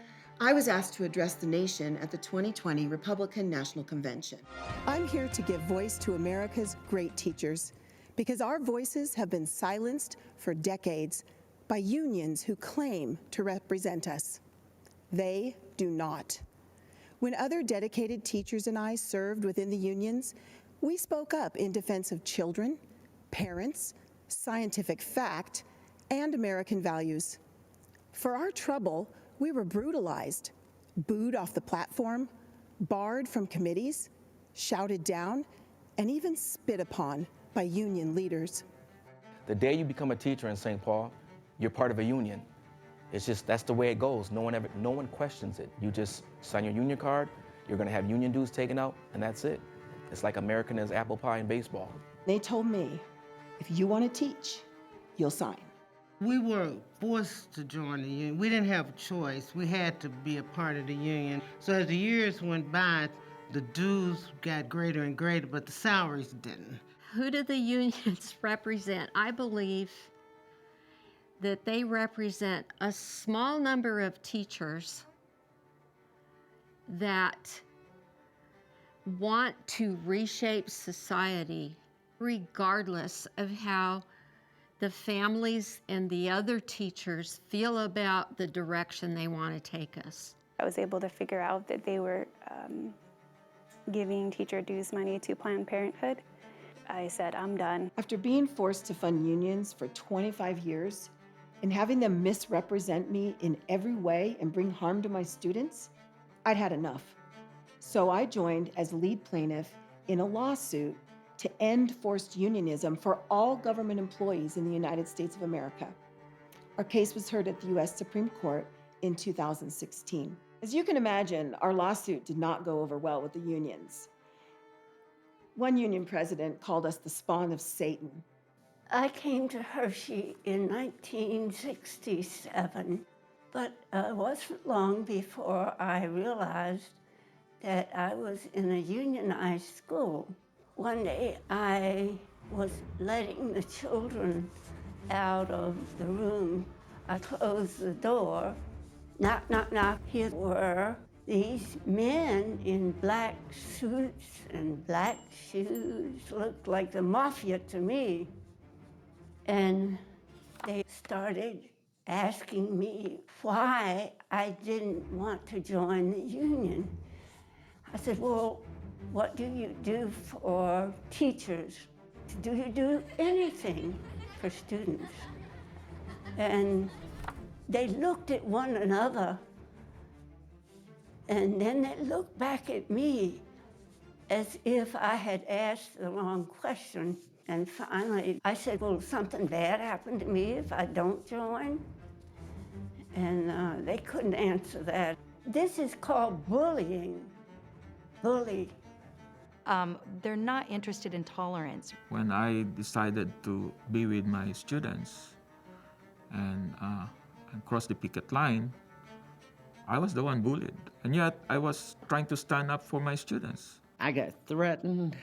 I was asked to address the nation at the 2020 Republican National Convention. I'm here to give voice to America's great teachers, because our voices have been silenced for decades by unions who claim to represent us. They do not. When other dedicated teachers and I served within the unions, we spoke up in defense of children, parents, scientific fact, and American values. For our trouble, we were brutalized, booed off the platform, barred from committees, shouted down, and even spit upon by union leaders. The day you become a teacher in St. Paul, you're part of a union. It's just, that's the way it goes. No one questions it. You just sign your union card, you're gonna have union dues taken out, and that's it. It's like American as apple pie in baseball. They told me, if you want to teach, you'll sign. We were forced to join the union. We didn't have a choice. We had to be a part of the union. So as the years went by, the dues got greater and greater, but the salaries didn't. Who do the unions represent? I believe that they represent a small number of teachers that want to reshape society regardless of how the families and the other teachers feel about the direction they want to take us. I was able to figure out that they were giving teacher dues money to Planned Parenthood. I said, I'm done. After being forced to fund unions for 25 years and having them misrepresent me in every way and bring harm to my students, I'd had enough. So I joined as lead plaintiff in a lawsuit to end forced unionism for all government employees in the United States of America. Our case was heard at the U.S. Supreme Court in 2016. As you can imagine, our lawsuit did not go over well with the unions. One union president called us the spawn of Satan. I came to Hershey in 1967, but it wasn't long before I realized that I was in a unionized school. One day I was letting the children out of the room. I closed the door. Knock, knock, knock. Here were these men in black suits and black shoes, looked like the mafia to me. And they started asking me why I didn't want to join the union. I said, well, what do you do for teachers? Do you do anything for students? And they looked at one another, and then they looked back at me as if I had asked the wrong question. And finally, I said, will something bad happen to me if I don't join? And they couldn't answer that. This is called bullying. Bully. They're not interested in tolerance. When I decided to be with my students and cross the picket line, I was the one bullied. And yet I was trying to stand up for my students. I got threatened.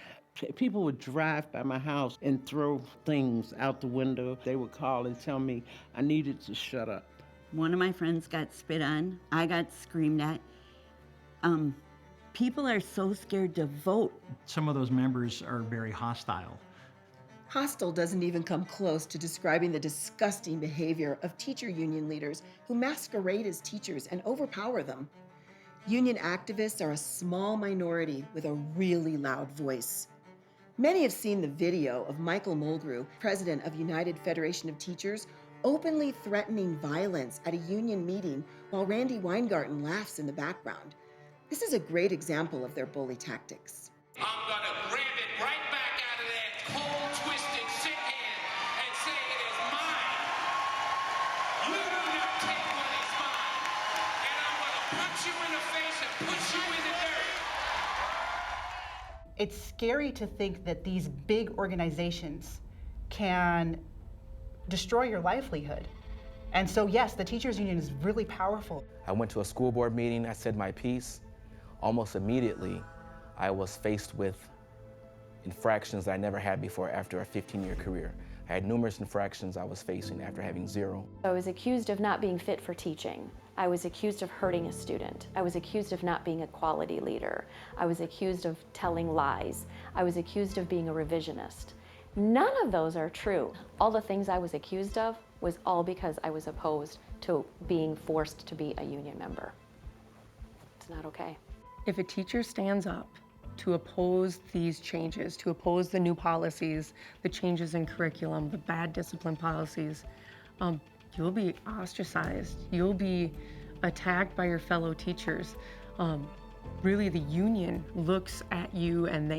People would drive by my house and throw things out the window. They would call and tell me I needed to shut up. One of my friends got spit on. I got screamed at. People are so scared to vote. Some of those members are very hostile. Hostile doesn't even come close to describing the disgusting behavior of teacher union leaders who masquerade as teachers and overpower them. Union activists are a small minority with a really loud voice. Many have seen the video of Michael Mulgrew, president of United Federation of Teachers, openly threatening violence at a union meeting while Randy Weingarten laughs in the background. This is a great example of their bully tactics. I'm gonna grab it right back out of that cold, twisted, sick hand and say it is mine. You do not take what is mine. And I'm gonna punch you in the face and push you in the dirt. It's scary to think that these big organizations can destroy your livelihood. And so yes, the teachers union is really powerful. I went to a school board meeting, I said my piece. Almost immediately, I was faced with infractions that I never had before after a 15-year career. I had numerous infractions I was facing after having 0. I was accused of not being fit for teaching. I was accused of hurting a student. I was accused of not being a quality leader. I was accused of telling lies. I was accused of being a revisionist. None of those are true. All the things I was accused of was all because I was opposed to being forced to be a union member. It's not okay. If a teacher stands up to oppose these changes, to oppose the new policies, the changes in curriculum, the bad discipline policies, you'll be ostracized. You'll be attacked by your fellow teachers. Really, the union looks at you and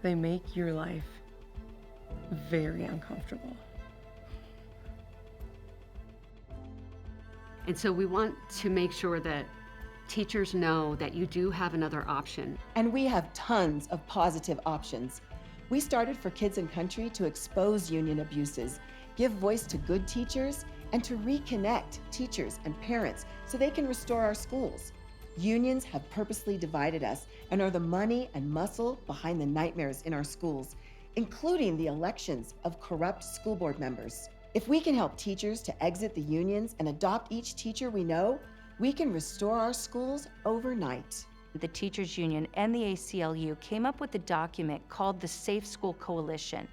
they make your life very uncomfortable. And so we want to make sure that teachers know that you do have another option. And we have tons of positive options. We started For Kids and Country to expose union abuses, give voice to good teachers, and to reconnect teachers and parents so they can restore our schools. Unions have purposely divided us and are the money and muscle behind the nightmares in our schools, including the elections of corrupt school board members. If we can help teachers to exit the unions and adopt each teacher we know, we can restore our schools overnight. The Teachers Union and the ACLU came up with a document called the Safe School Coalition.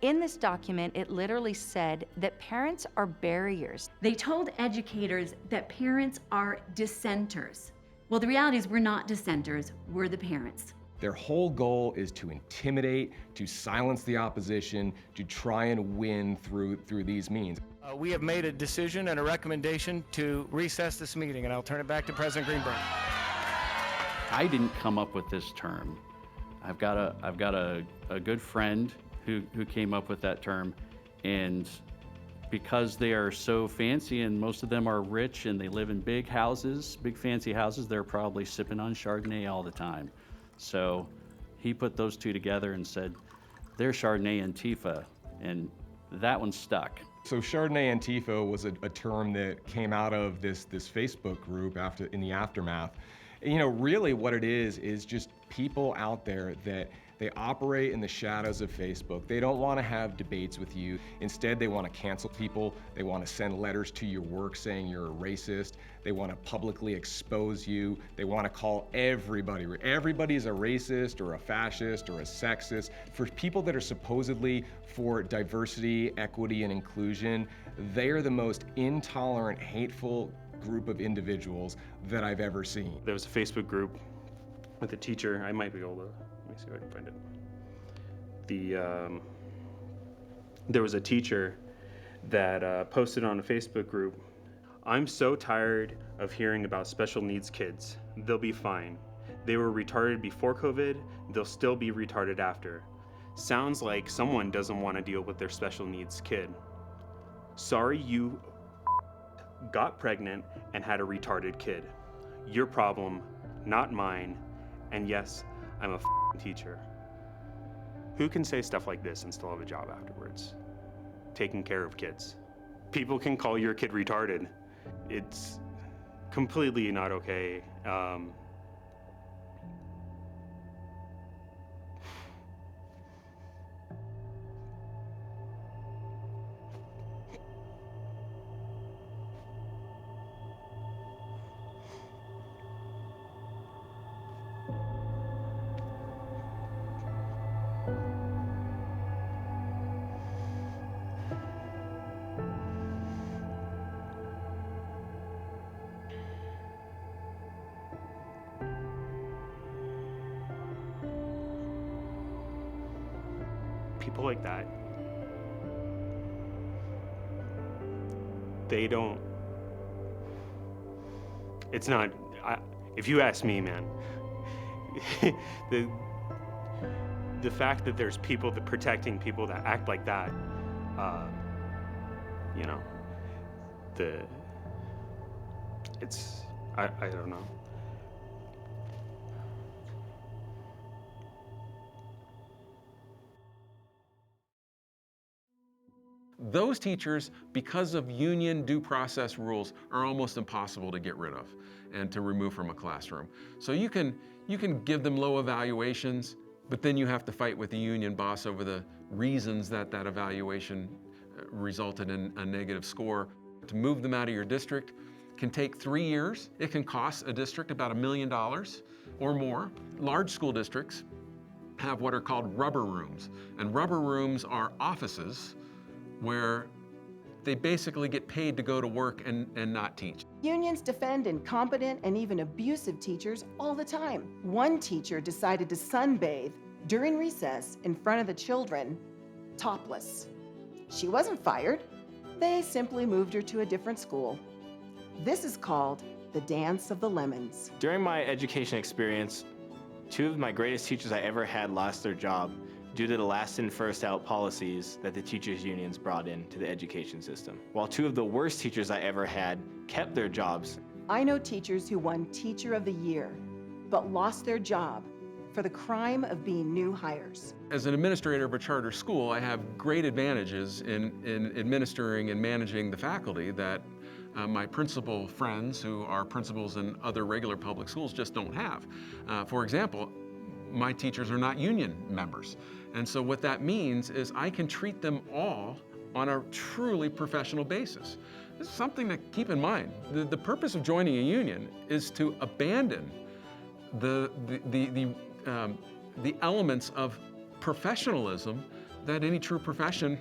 In this document, it literally said that parents are barriers. They told educators that parents are dissenters. Well, the reality is we're not dissenters, we're the parents. Their whole goal is to intimidate, to silence the opposition, to try and win through these means. We have made a decision and a recommendation to recess this meeting, and I'll turn it back to President Greenberg. I didn't come up with this term. I've got a good friend who came up with that term, and because they are so fancy and most of them are rich and they live in big houses, big fancy houses, they're probably sipping on Chardonnay all the time. So he put those two together and said, they're Chardonnay Antifa, and that one stuck. So Chardonnay Antifa was a term that came out of this Facebook group in the aftermath. You know, really what it is just people out there that they operate in the shadows of Facebook. They don't want to have debates with you. Instead, they want to cancel people. They want to send letters to your work saying you're a racist. They want to publicly expose you. They want to call everybody. Everybody's a racist or a fascist or a sexist. For people that are supposedly for diversity, equity, and inclusion, they are the most intolerant, hateful group of individuals that I've ever seen. There was a Facebook group with a teacher. I might be able to, let me see if I can find it. There was a teacher that posted on a Facebook group, "I'm so tired of hearing about special needs kids. They'll be fine. They were retarded before COVID, they'll still be retarded after. Sounds like someone doesn't want to deal with their special needs kid. Sorry you got pregnant and had a retarded kid. Your problem, not mine. And yes, I'm a teacher." Who can say stuff like this and still have a job afterwards? Taking care of kids. People can call your kid retarded. It's completely not okay. People like that, they don't, it's not, if you ask me, man, the fact that there's people that protecting people that act like that, you know, I don't know. Those teachers, because of union due process rules, are almost impossible to get rid of and to remove from a classroom. So you can give them low evaluations, But then you have to fight with the union boss over the reasons that that evaluation resulted in a negative score. To move them out of your district can take 3 years. It can cost a district about $1 million or more. Large school districts have what are called rubber rooms. And rubber rooms are offices where they basically get paid to go to work and not teach. Unions defend incompetent and even abusive teachers all the time. One teacher decided to sunbathe during recess in front of the children, topless. She wasn't fired. They simply moved her to a different school. This is called the dance of the lemons. During my education experience, 2 of my greatest teachers I ever had lost their job due to the last in, first out policies that the teachers' unions brought into the education system, while 2 of the worst teachers I ever had kept their jobs. I know teachers who won Teacher of the Year, but lost their job for the crime of being new hires. As an administrator of a charter school, I have great advantages in administering and managing the faculty that my principal friends who are principals in other regular public schools just don't have. For example, my teachers are not union members. And so what that means is I can treat them all on a truly professional basis. This is something to keep in mind. The purpose of joining a union is to abandon the elements of professionalism that any true profession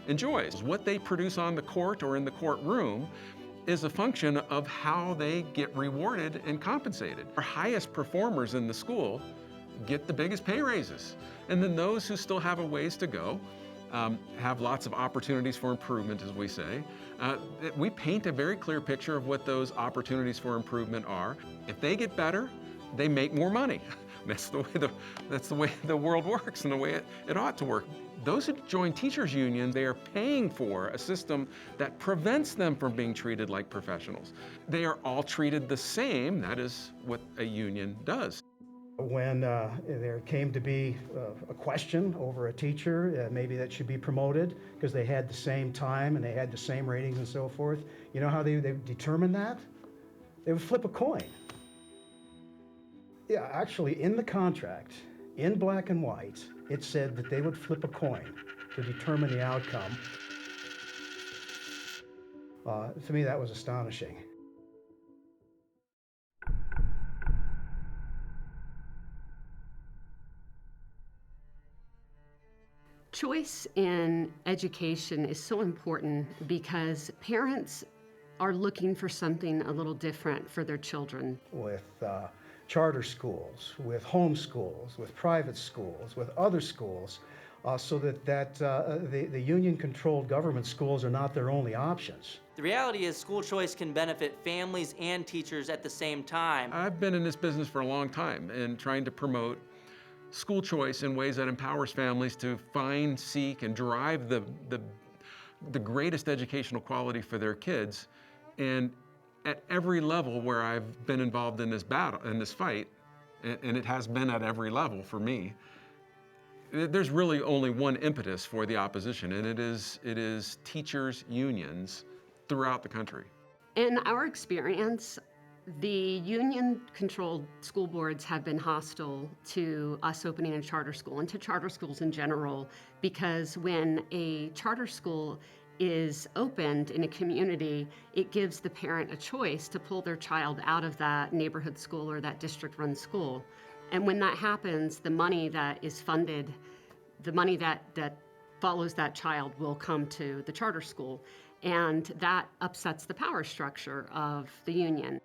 enjoys. What they produce on the court or in the courtroom is a function of how they get rewarded and compensated. Our highest performers in the school get the biggest pay raises. And then those who still have a ways to go have lots of opportunities for improvement, as we say. We paint a very clear picture of what those opportunities for improvement are. If they get better, they make more money. That's the way the world works and the way it ought to work. Those who join teachers' unions, they are paying for a system that prevents them from being treated like professionals. They are all treated the same. That is what a union does. When there came to be a question over a teacher, maybe that should be promoted because they had the same time and they had the same ratings and so forth, you know how they determine that? They would flip a coin. Yeah, actually in the contract, in black and white, it said that they would flip a coin to determine the outcome. To me, that was astonishing. Choice in education is so important because parents are looking for something a little different for their children. With charter schools, with home schools, with private schools, with other schools, so that the union-controlled government schools are not their only options. The reality is school choice can benefit families and teachers at the same time. I've been in this business for a long time and trying to promote school choice in ways that empowers families to find, seek, and drive the greatest educational quality for their kids. And at every level where I've been involved in this battle, in this fight, and it has been at every level for me, there's really only one impetus for the opposition, and it is teachers' unions throughout the country. In our experience, the union-controlled school boards have been hostile to us opening a charter school and to charter schools in general, because when a charter school is opened in a community, it gives the parent a choice to pull their child out of that neighborhood school or that district-run school. And when that happens, the money that is funded, the money that follows that child will come to the charter school. And that upsets the power structure of the union.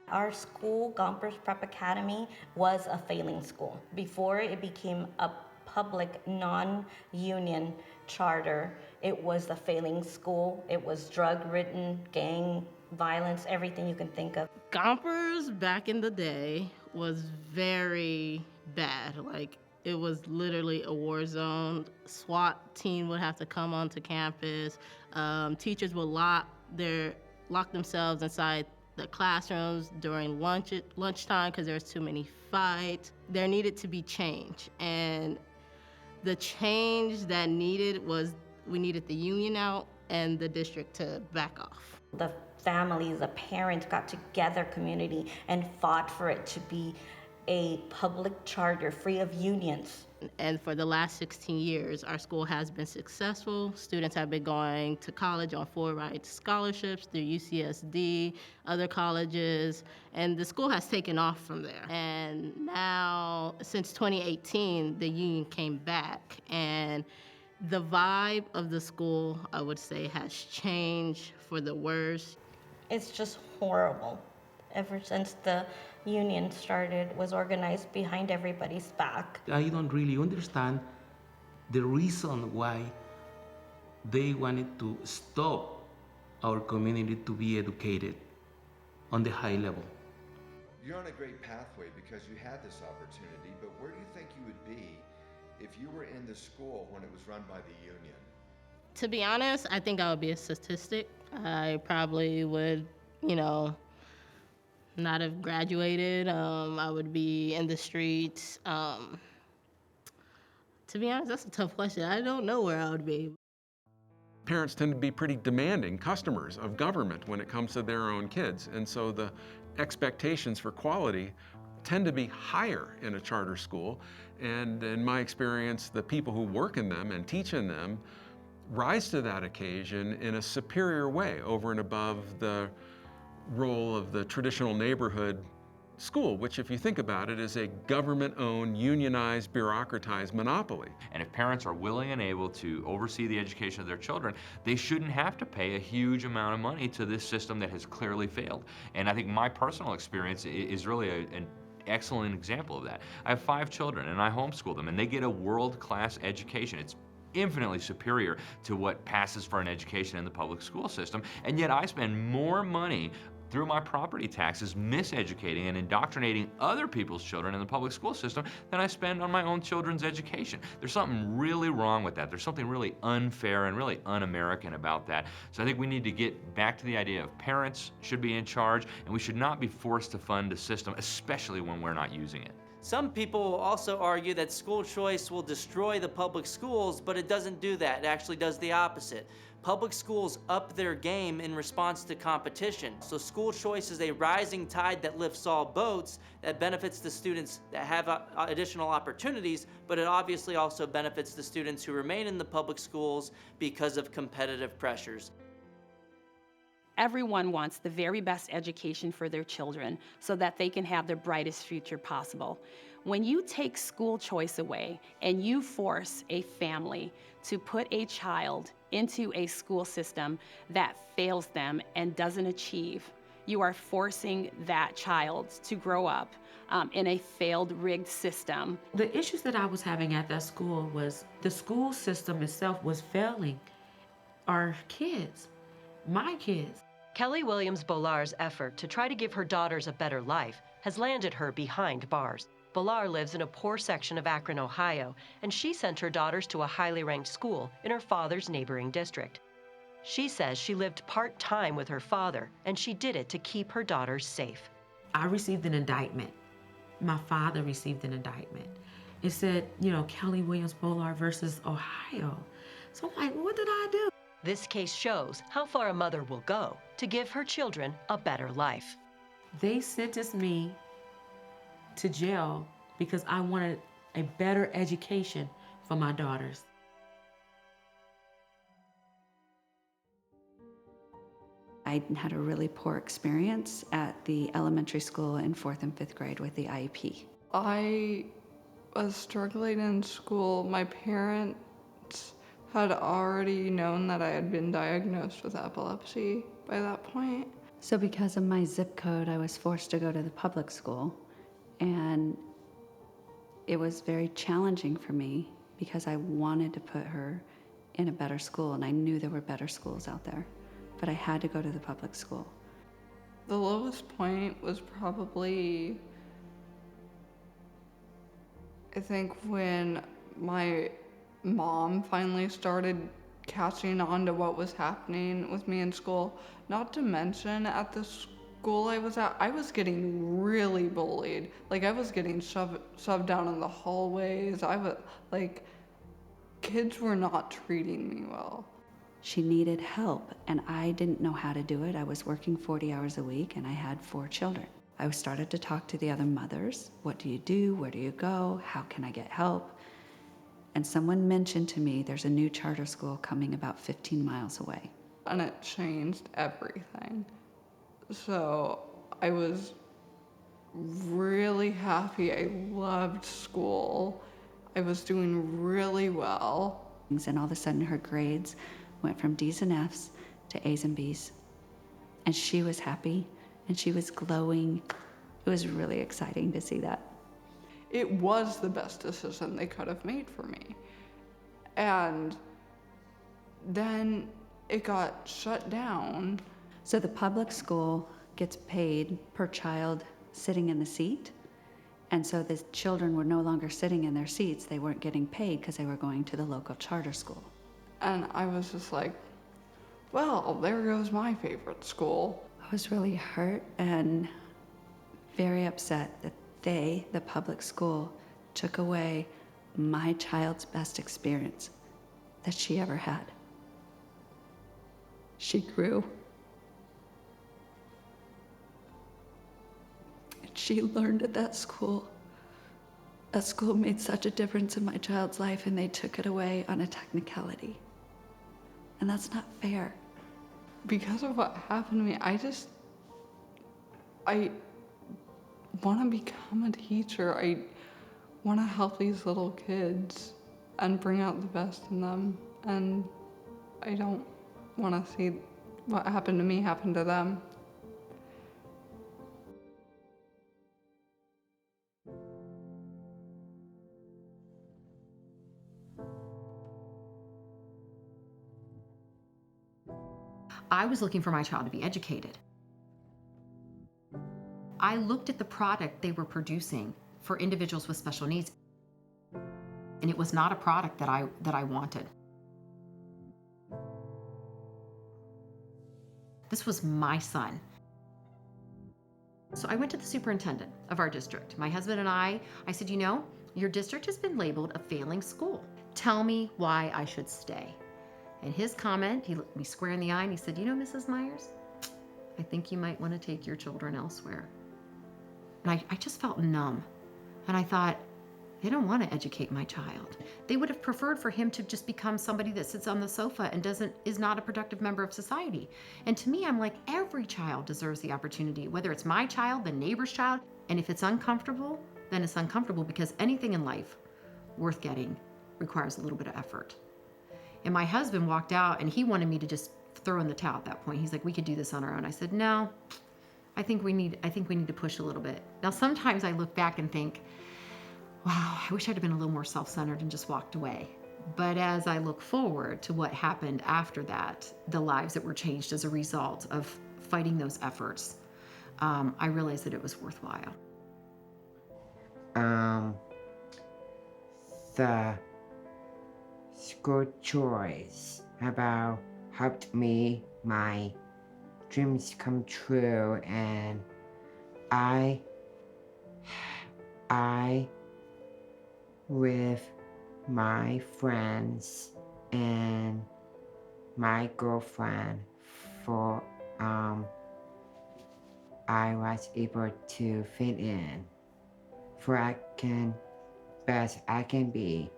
Our school, Gompers Prep Academy, was a failing school. Before it became a public, non-union charter, it was a failing school. It was drug-ridden, gang violence, everything you can think of. Gompers back in the day was very bad. Like, it was literally a war zone. SWAT team would have to come onto campus. Teachers would lock themselves inside the classrooms during lunchtime because there was too many fights. There needed to be change, and the change that needed was we needed the union out and the district to back off. The families, the parents got together, community, and fought for it to be a public charter free of unions. And for the last 16 years, our school has been successful. Students have been going to college on full ride scholarships through UCSD, other colleges, and the school has taken off from there. And now, since 2018, the union came back, and the vibe of the school, I would say, has changed for the worse. It's just horrible. Ever since the union was organized behind everybody's back. I don't really understand the reason why they wanted to stop our community to be educated on the high level. You're on a great pathway because you had this opportunity, but where do you think you would be if you were in the school when it was run by the union? To be honest, I think I would be a statistic. I probably would, not have graduated. I would be in the streets. To be honest, that's a tough question. I don't know where I would be. Parents tend to be pretty demanding customers of government when it comes to their own kids, and so the expectations for quality tend to be higher in a charter school. And in my experience, the people who work in them and teach in them rise to that occasion in a superior way over and above the role of the traditional neighborhood school, which, if you think about it, is a government-owned, unionized, bureaucratized monopoly. And if parents are willing and able to oversee the education of their children, they shouldn't have to pay a huge amount of money to this system that has clearly failed. And I think my personal experience is really an excellent example of that. I have 5 children, and I homeschool them, and they get a world-class education. It's infinitely superior to what passes for an education in the public school system, and yet I spend more money through my property taxes miseducating and indoctrinating other people's children in the public school system than I spend on my own children's education. There's something really wrong with that. There's something really unfair and really un-American about that. So I think we need to get back to the idea of parents should be in charge, and we should not be forced to fund a system, especially when we're not using it. Some people also argue that school choice will destroy the public schools, but it doesn't do that. It actually does the opposite. Public schools up their game in response to competition. So school choice is a rising tide that lifts all boats, that benefits the students that have additional opportunities, but it obviously also benefits the students who remain in the public schools because of competitive pressures. Everyone wants the very best education for their children so that they can have their brightest future possible. When you take school choice away and you force a family to put a child into a school system that fails them and doesn't achieve, you are forcing that child to grow up in a failed, rigged system. The issues that I was having at that school was the school system itself was failing our kids, my kids. Kelly Williams-Bollar's effort to try to give her daughters a better life has landed her behind bars. Bollar lives in a poor section of Akron, Ohio, and she sent her daughters to a highly ranked school in her father's neighboring district. She says she lived part-time with her father, and she did it to keep her daughters safe. I received an indictment. My father received an indictment. It said, Kelly Williams-Bollar versus Ohio. So I'm like, what did I do? This case shows how far a mother will go to give her children a better life. They sentenced me to jail because I wanted a better education for my daughters. I had a really poor experience at the elementary school in 4th and 5th grade with the IEP. I was struggling in school. My parents had already known that I had been diagnosed with epilepsy by that point. So because of my zip code, I was forced to go to the public school, and it was very challenging for me because I wanted to put her in a better school, and I knew there were better schools out there, but I had to go to the public school. The lowest point was probably, I think, when my mom finally started catching on to what was happening with me in school. Not to mention, at the school I was at, I was getting really bullied. Like, I was getting shoved down in the hallways. Kids were not treating me well. She needed help, and I didn't know how to do it. I was working 40 hours a week, and I had 4 children. I started to talk to the other mothers. What do you do? Where do you go? How can I get help? And someone mentioned to me there's a new charter school coming about 15 miles away. And it changed everything. So I was really happy. I loved school. I was doing really well. And all of a sudden her grades went from D's and F's to A's and B's. And she was happy and she was glowing. It was really exciting to see that. It was the best decision they could have made for me. And then it got shut down. So the public school gets paid per child sitting in the seat. And so the children were no longer sitting in their seats. They weren't getting paid because they were going to the local charter school. And I was just like, well, there goes my favorite school. I was really hurt and very upset that they, the public school, took away my child's best experience that she ever had. She grew. She learned at that school. That school made such a difference in my child's life, and they took it away on a technicality. And that's not fair. Because of what happened to me, I want to become a teacher. I want to help these little kids and bring out the best in them. And I don't want to see what happened to me happen to them. I was looking for my child to be educated. I looked at the product they were producing for individuals with special needs, and it was not a product that I wanted. This was my son. So I went to the superintendent of our district. My husband and I said, you know, your district has been labeled a failing school. Tell me why I should stay. And his comment, he looked me square in the eye and he said, you know, Mrs. Myers, I think you might want to take your children elsewhere. And I just felt numb. And I thought, they don't want to educate my child. They would have preferred for him to just become somebody that sits on the sofa and is not a productive member of society. And to me, I'm like, every child deserves the opportunity, whether it's my child, the neighbor's child. And if it's uncomfortable, then it's uncomfortable, because anything in life worth getting requires a little bit of effort. And my husband walked out and he wanted me to just throw in the towel at that point. He's like, we could do this on our own. I said, no, I think we need to push a little bit. Now, sometimes I look back and think, wow, I wish I'd have been a little more self-centered and just walked away. But as I look forward to what happened after that, the lives that were changed as a result of fighting those efforts, I realized that it was worthwhile. The school choice about helped me my dreams come true, and I with my friends and my girlfriend for I was able to fit in for best I can be.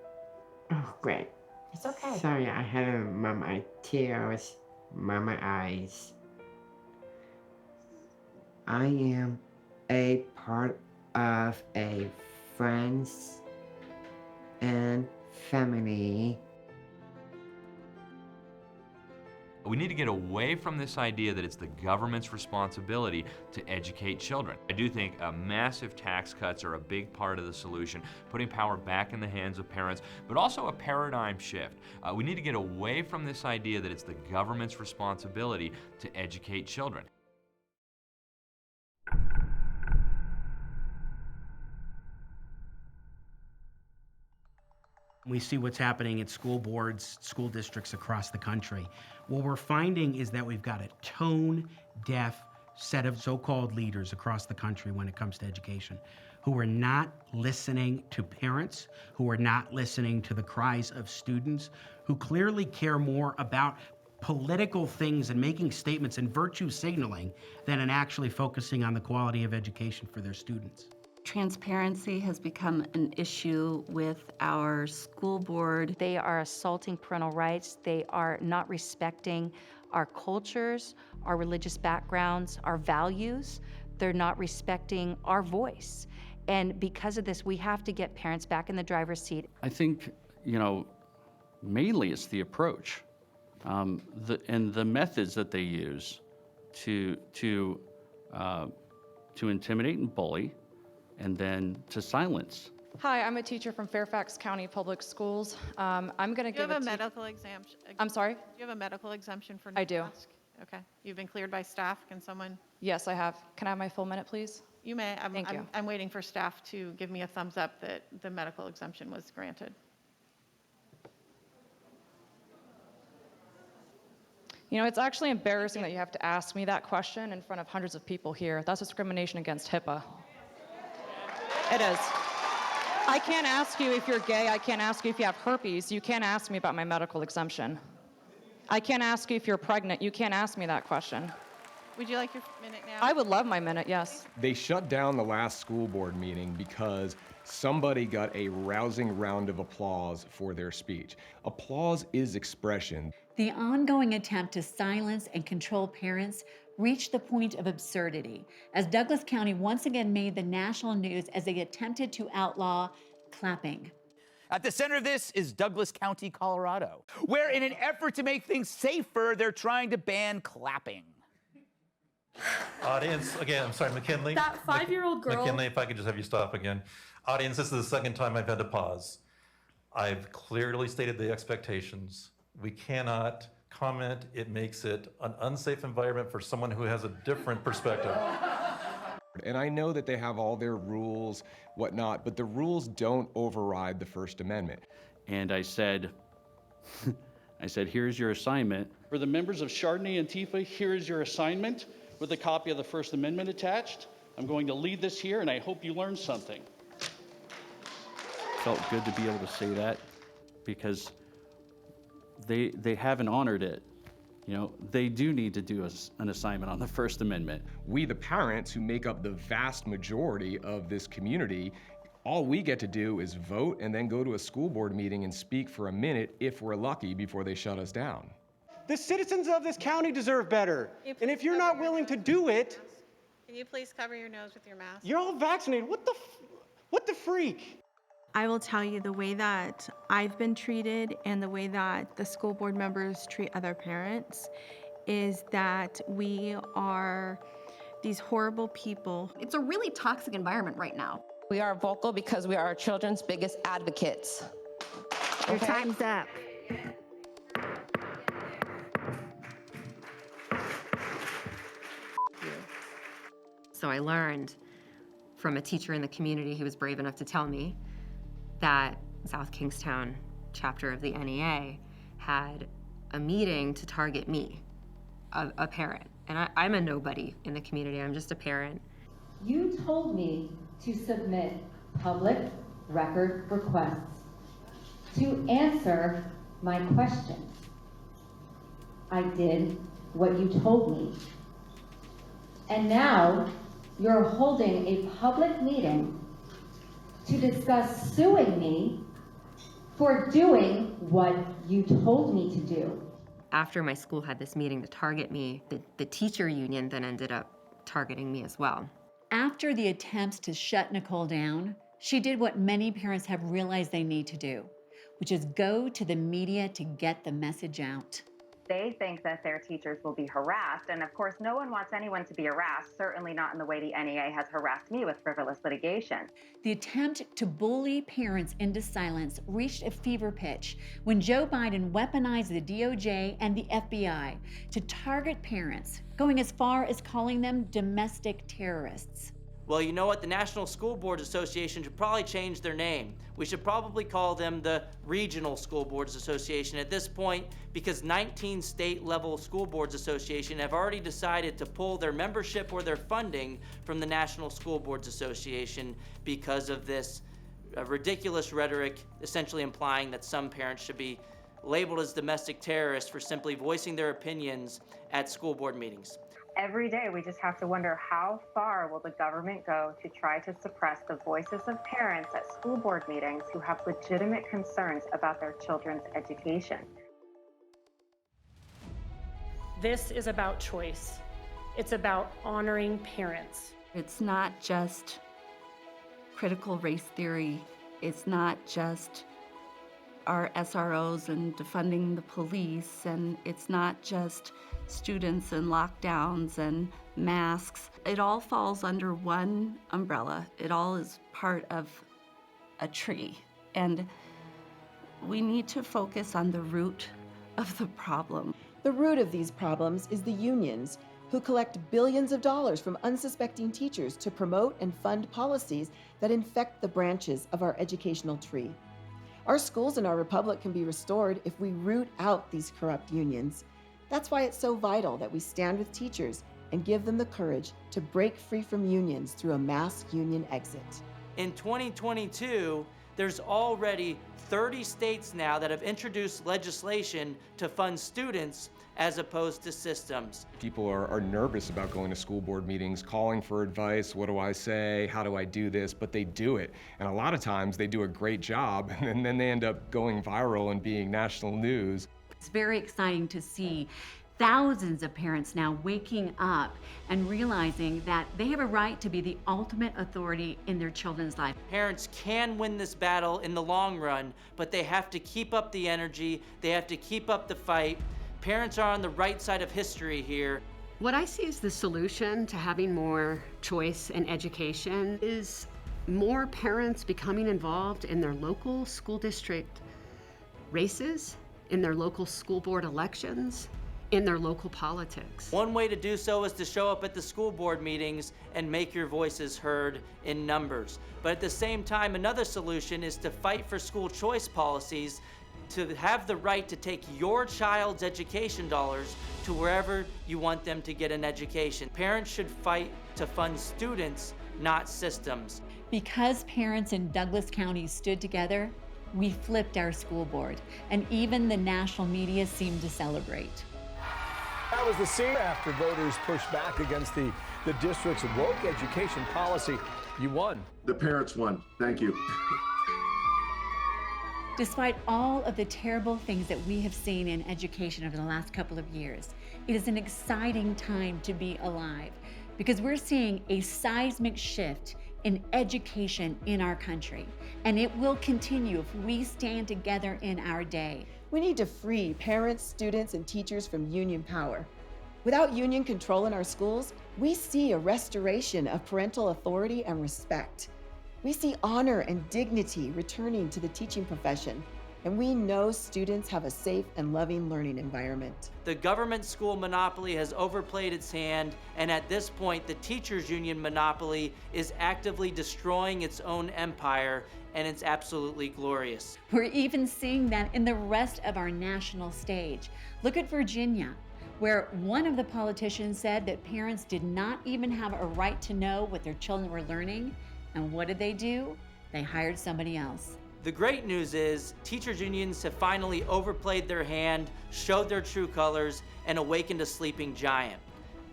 Oh, great. It's okay. Sorry, I had my tears in my eyes. I am a part of a friends and family. We need to get away from this idea that it's the government's responsibility to educate children. I do think massive tax cuts are a big part of the solution, putting power back in the hands of parents, but also a paradigm shift. We need to get away from this idea that it's the government's responsibility to educate children. We see what's happening at school boards, school districts across the country. What we're finding is that we've got a tone-deaf set of so-called leaders across the country when it comes to education, who are not listening to parents, who are not listening to the cries of students, who clearly care more about political things and making statements and virtue signaling than in actually focusing on the quality of education for their students. Transparency has become an issue with our school board. They are assaulting parental rights. They are not respecting our cultures, our religious backgrounds, our values. They're not respecting our voice. And because of this, we have to get parents back in the driver's seat. I think, mainly it's the approach and the methods that they use to intimidate and bully, and then to silence. Hi, I'm a teacher from Fairfax County Public Schools. I'm going to give Do you have a medical exemption? I'm sorry? Do you have a medical exemption for I do. mask? Okay. You've been cleared by staff. Can someone? Yes, I have. Can I have my full minute, please? You may. Thank you. I'm waiting for staff to give me a thumbs up that the medical exemption was granted. It's actually embarrassing that you have to ask me that question in front of hundreds of people here. That's discrimination against HIPAA. It is. I can't ask you if you're gay. I can't ask you if you have herpes. You can't ask me about my medical exemption. I can't ask you if you're pregnant. You can't ask me that question. Would you like your minute now? I would love my minute, yes. They shut down the last school board meeting because somebody got a rousing round of applause for their speech. Applause is expression. The ongoing attempt to silence and control parents reached the point of absurdity as Douglas County once again made the national news as they attempted to outlaw clapping. At the center of this is Douglas County, Colorado, where in an effort to make things safer, they're trying to ban clapping. Audience, again, I'm sorry, McKinley. That 5-year-old girl. McKinley, if I could just have you stop again. Audience, this is the second time I've had to pause. I've clearly stated the expectations. We cannot comment. It makes it an unsafe environment for someone who has a different perspective. And I know that they have all their rules, whatnot, but the rules don't override the First Amendment. And I said, here's your assignment. For the members of Chardonnay and Tifa, here is your assignment with a copy of the First Amendment attached. I'm going to lead this here, and I hope you learned something. Felt good to be able to say that because they haven't honored it. They do need to do an assignment on the First Amendment. We, the parents who make up the vast majority of this community, all we get to do is vote and then go to a school board meeting and speak for a minute if we're lucky before they shut us down. The citizens of this county deserve better. And if you're not willing to do it, Can you please cover your nose with your mask? you're all vaccinated. What the freak? I will tell you the way that I've been treated and the way that the school board members treat other parents is that we are these horrible people. It's a really toxic environment right now. We are vocal because we are our children's biggest advocates. Your time's up. So I learned from a teacher in the community who was brave enough to tell me that South Kingstown chapter of the NEA had a meeting to target me, a parent. And I'm a nobody in the community, I'm just a parent. You told me to submit public record requests to answer my questions. I did what you told me. And now you're holding a public meeting to discuss suing me for doing what you told me to do. After my school had this meeting to target me, the teacher union then ended up targeting me as well. After the attempts to shut Nicole down, she did what many parents have realized they need to do, which is go to the media to get the message out. They think that their teachers will be harassed, and of course no one wants anyone to be harassed, certainly not in the way the NEA has harassed me with frivolous litigation. The attempt to bully parents into silence reached a fever pitch when Joe Biden weaponized the DOJ and the FBI to target parents, going as far as calling them domestic terrorists. Well, you know what? The National School Boards Association should probably change their name. We should probably call them the Regional School Boards Association at this point, because 19 state-level school boards association have already decided to pull their membership or their funding from the National School Boards Association because of this ridiculous rhetoric, essentially implying that some parents should be labeled as domestic terrorists for simply voicing their opinions at school board meetings. Every day, we just have to wonder how far will the government go to try to suppress the voices of parents at school board meetings who have legitimate concerns about their children's education. This is about choice. It's about honoring parents. It's not just critical race theory. It's not just our SROs and defunding the police, and it's not just students and lockdowns and masks. It all falls under one umbrella. It all is part of a tree. And we need to focus on the root of the problem. The root of these problems is the unions, who collect billions of dollars from unsuspecting teachers to promote and fund policies that infect the branches of our educational tree. Our schools and our republic can be restored if we root out these corrupt unions. That's why it's so vital that we stand with teachers and give them the courage to break free from unions through a mass union exit. In 2022, there's already 30 states now that have introduced legislation to fund students as opposed to systems. People are nervous about going to school board meetings, calling for advice. What do I say? How do I do this? But they do it. And a lot of times they do a great job, and then they end up going viral and being national news. It's very exciting to see thousands of parents now waking up and realizing that they have a right to be the ultimate authority in their children's life. Parents can win this battle in the long run, but they have to keep up the energy, they have to keep up the fight. Parents are on the right side of history here. What I see as the solution to having more choice in education is more parents becoming involved in their local school district races, in their local school board elections, in their local politics. One way to do so is to show up at the school board meetings and make your voices heard in numbers. But at the same time, another solution is to fight for school choice policies, to have the right to take your child's education dollars to wherever you want them to get an education. Parents should fight to fund students, not systems. Because parents in Douglas County stood together, we flipped our school board, and even the national media seemed to celebrate. That was the scene after voters pushed back against the district's woke education policy. You won. The parents won. Thank you. Despite all of the terrible things that we have seen in education over the last couple of years, it is an exciting time to be alive because we're seeing a seismic shift in education in our country, and it will continue if we stand together in our day. We need to free parents, students, and teachers from union power. Without union control in our schools, we see a restoration of parental authority and respect. We see honor and dignity returning to the teaching profession, and we know students have a safe and loving learning environment. The government school monopoly has overplayed its hand, and at this point, the teachers' union monopoly is actively destroying its own empire, and it's absolutely glorious. We're even seeing that in the rest of our national stage. Look at Virginia, where one of the politicians said that parents did not even have a right to know what their children were learning, and what did they do? They hired somebody else. The great news is teachers' unions have finally overplayed their hand, showed their true colors, and awakened a sleeping giant.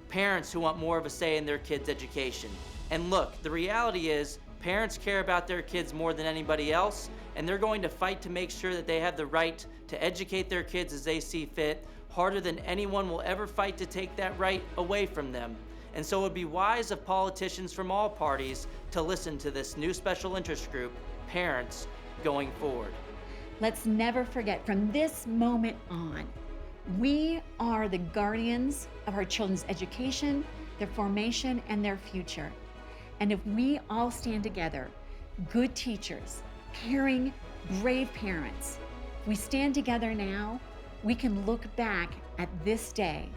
Parents who want more of a say in their kids' education. And look, the reality is parents care about their kids more than anybody else, and they're going to fight to make sure that they have the right to educate their kids as they see fit, harder than anyone will ever fight to take that right away from them. And so it would be wise of politicians from all parties to listen to this new special interest group, parents, going forward. Let's never forget, from this moment on, we are the guardians of our children's education, their formation, and their future. And if we all stand together, good teachers, caring, brave parents, if we stand together now, we can look back at this day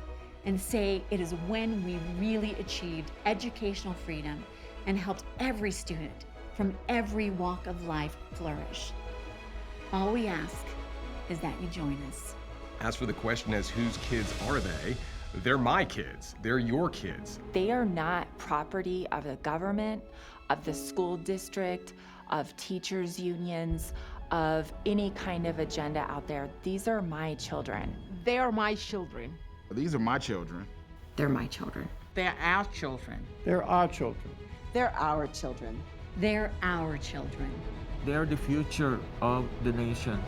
and say it is when we really achieved educational freedom and helped every student from every walk of life flourish. All we ask is that you join us. As for the question as whose kids are they, they're my kids. They're your kids. They are not property of the government, of the school district, of teachers' unions, of any kind of agenda out there. These are my children. They are my children. These are my children. They're my children. They're our children. They're our children. They're our children. They're our children. They're the future of the nation.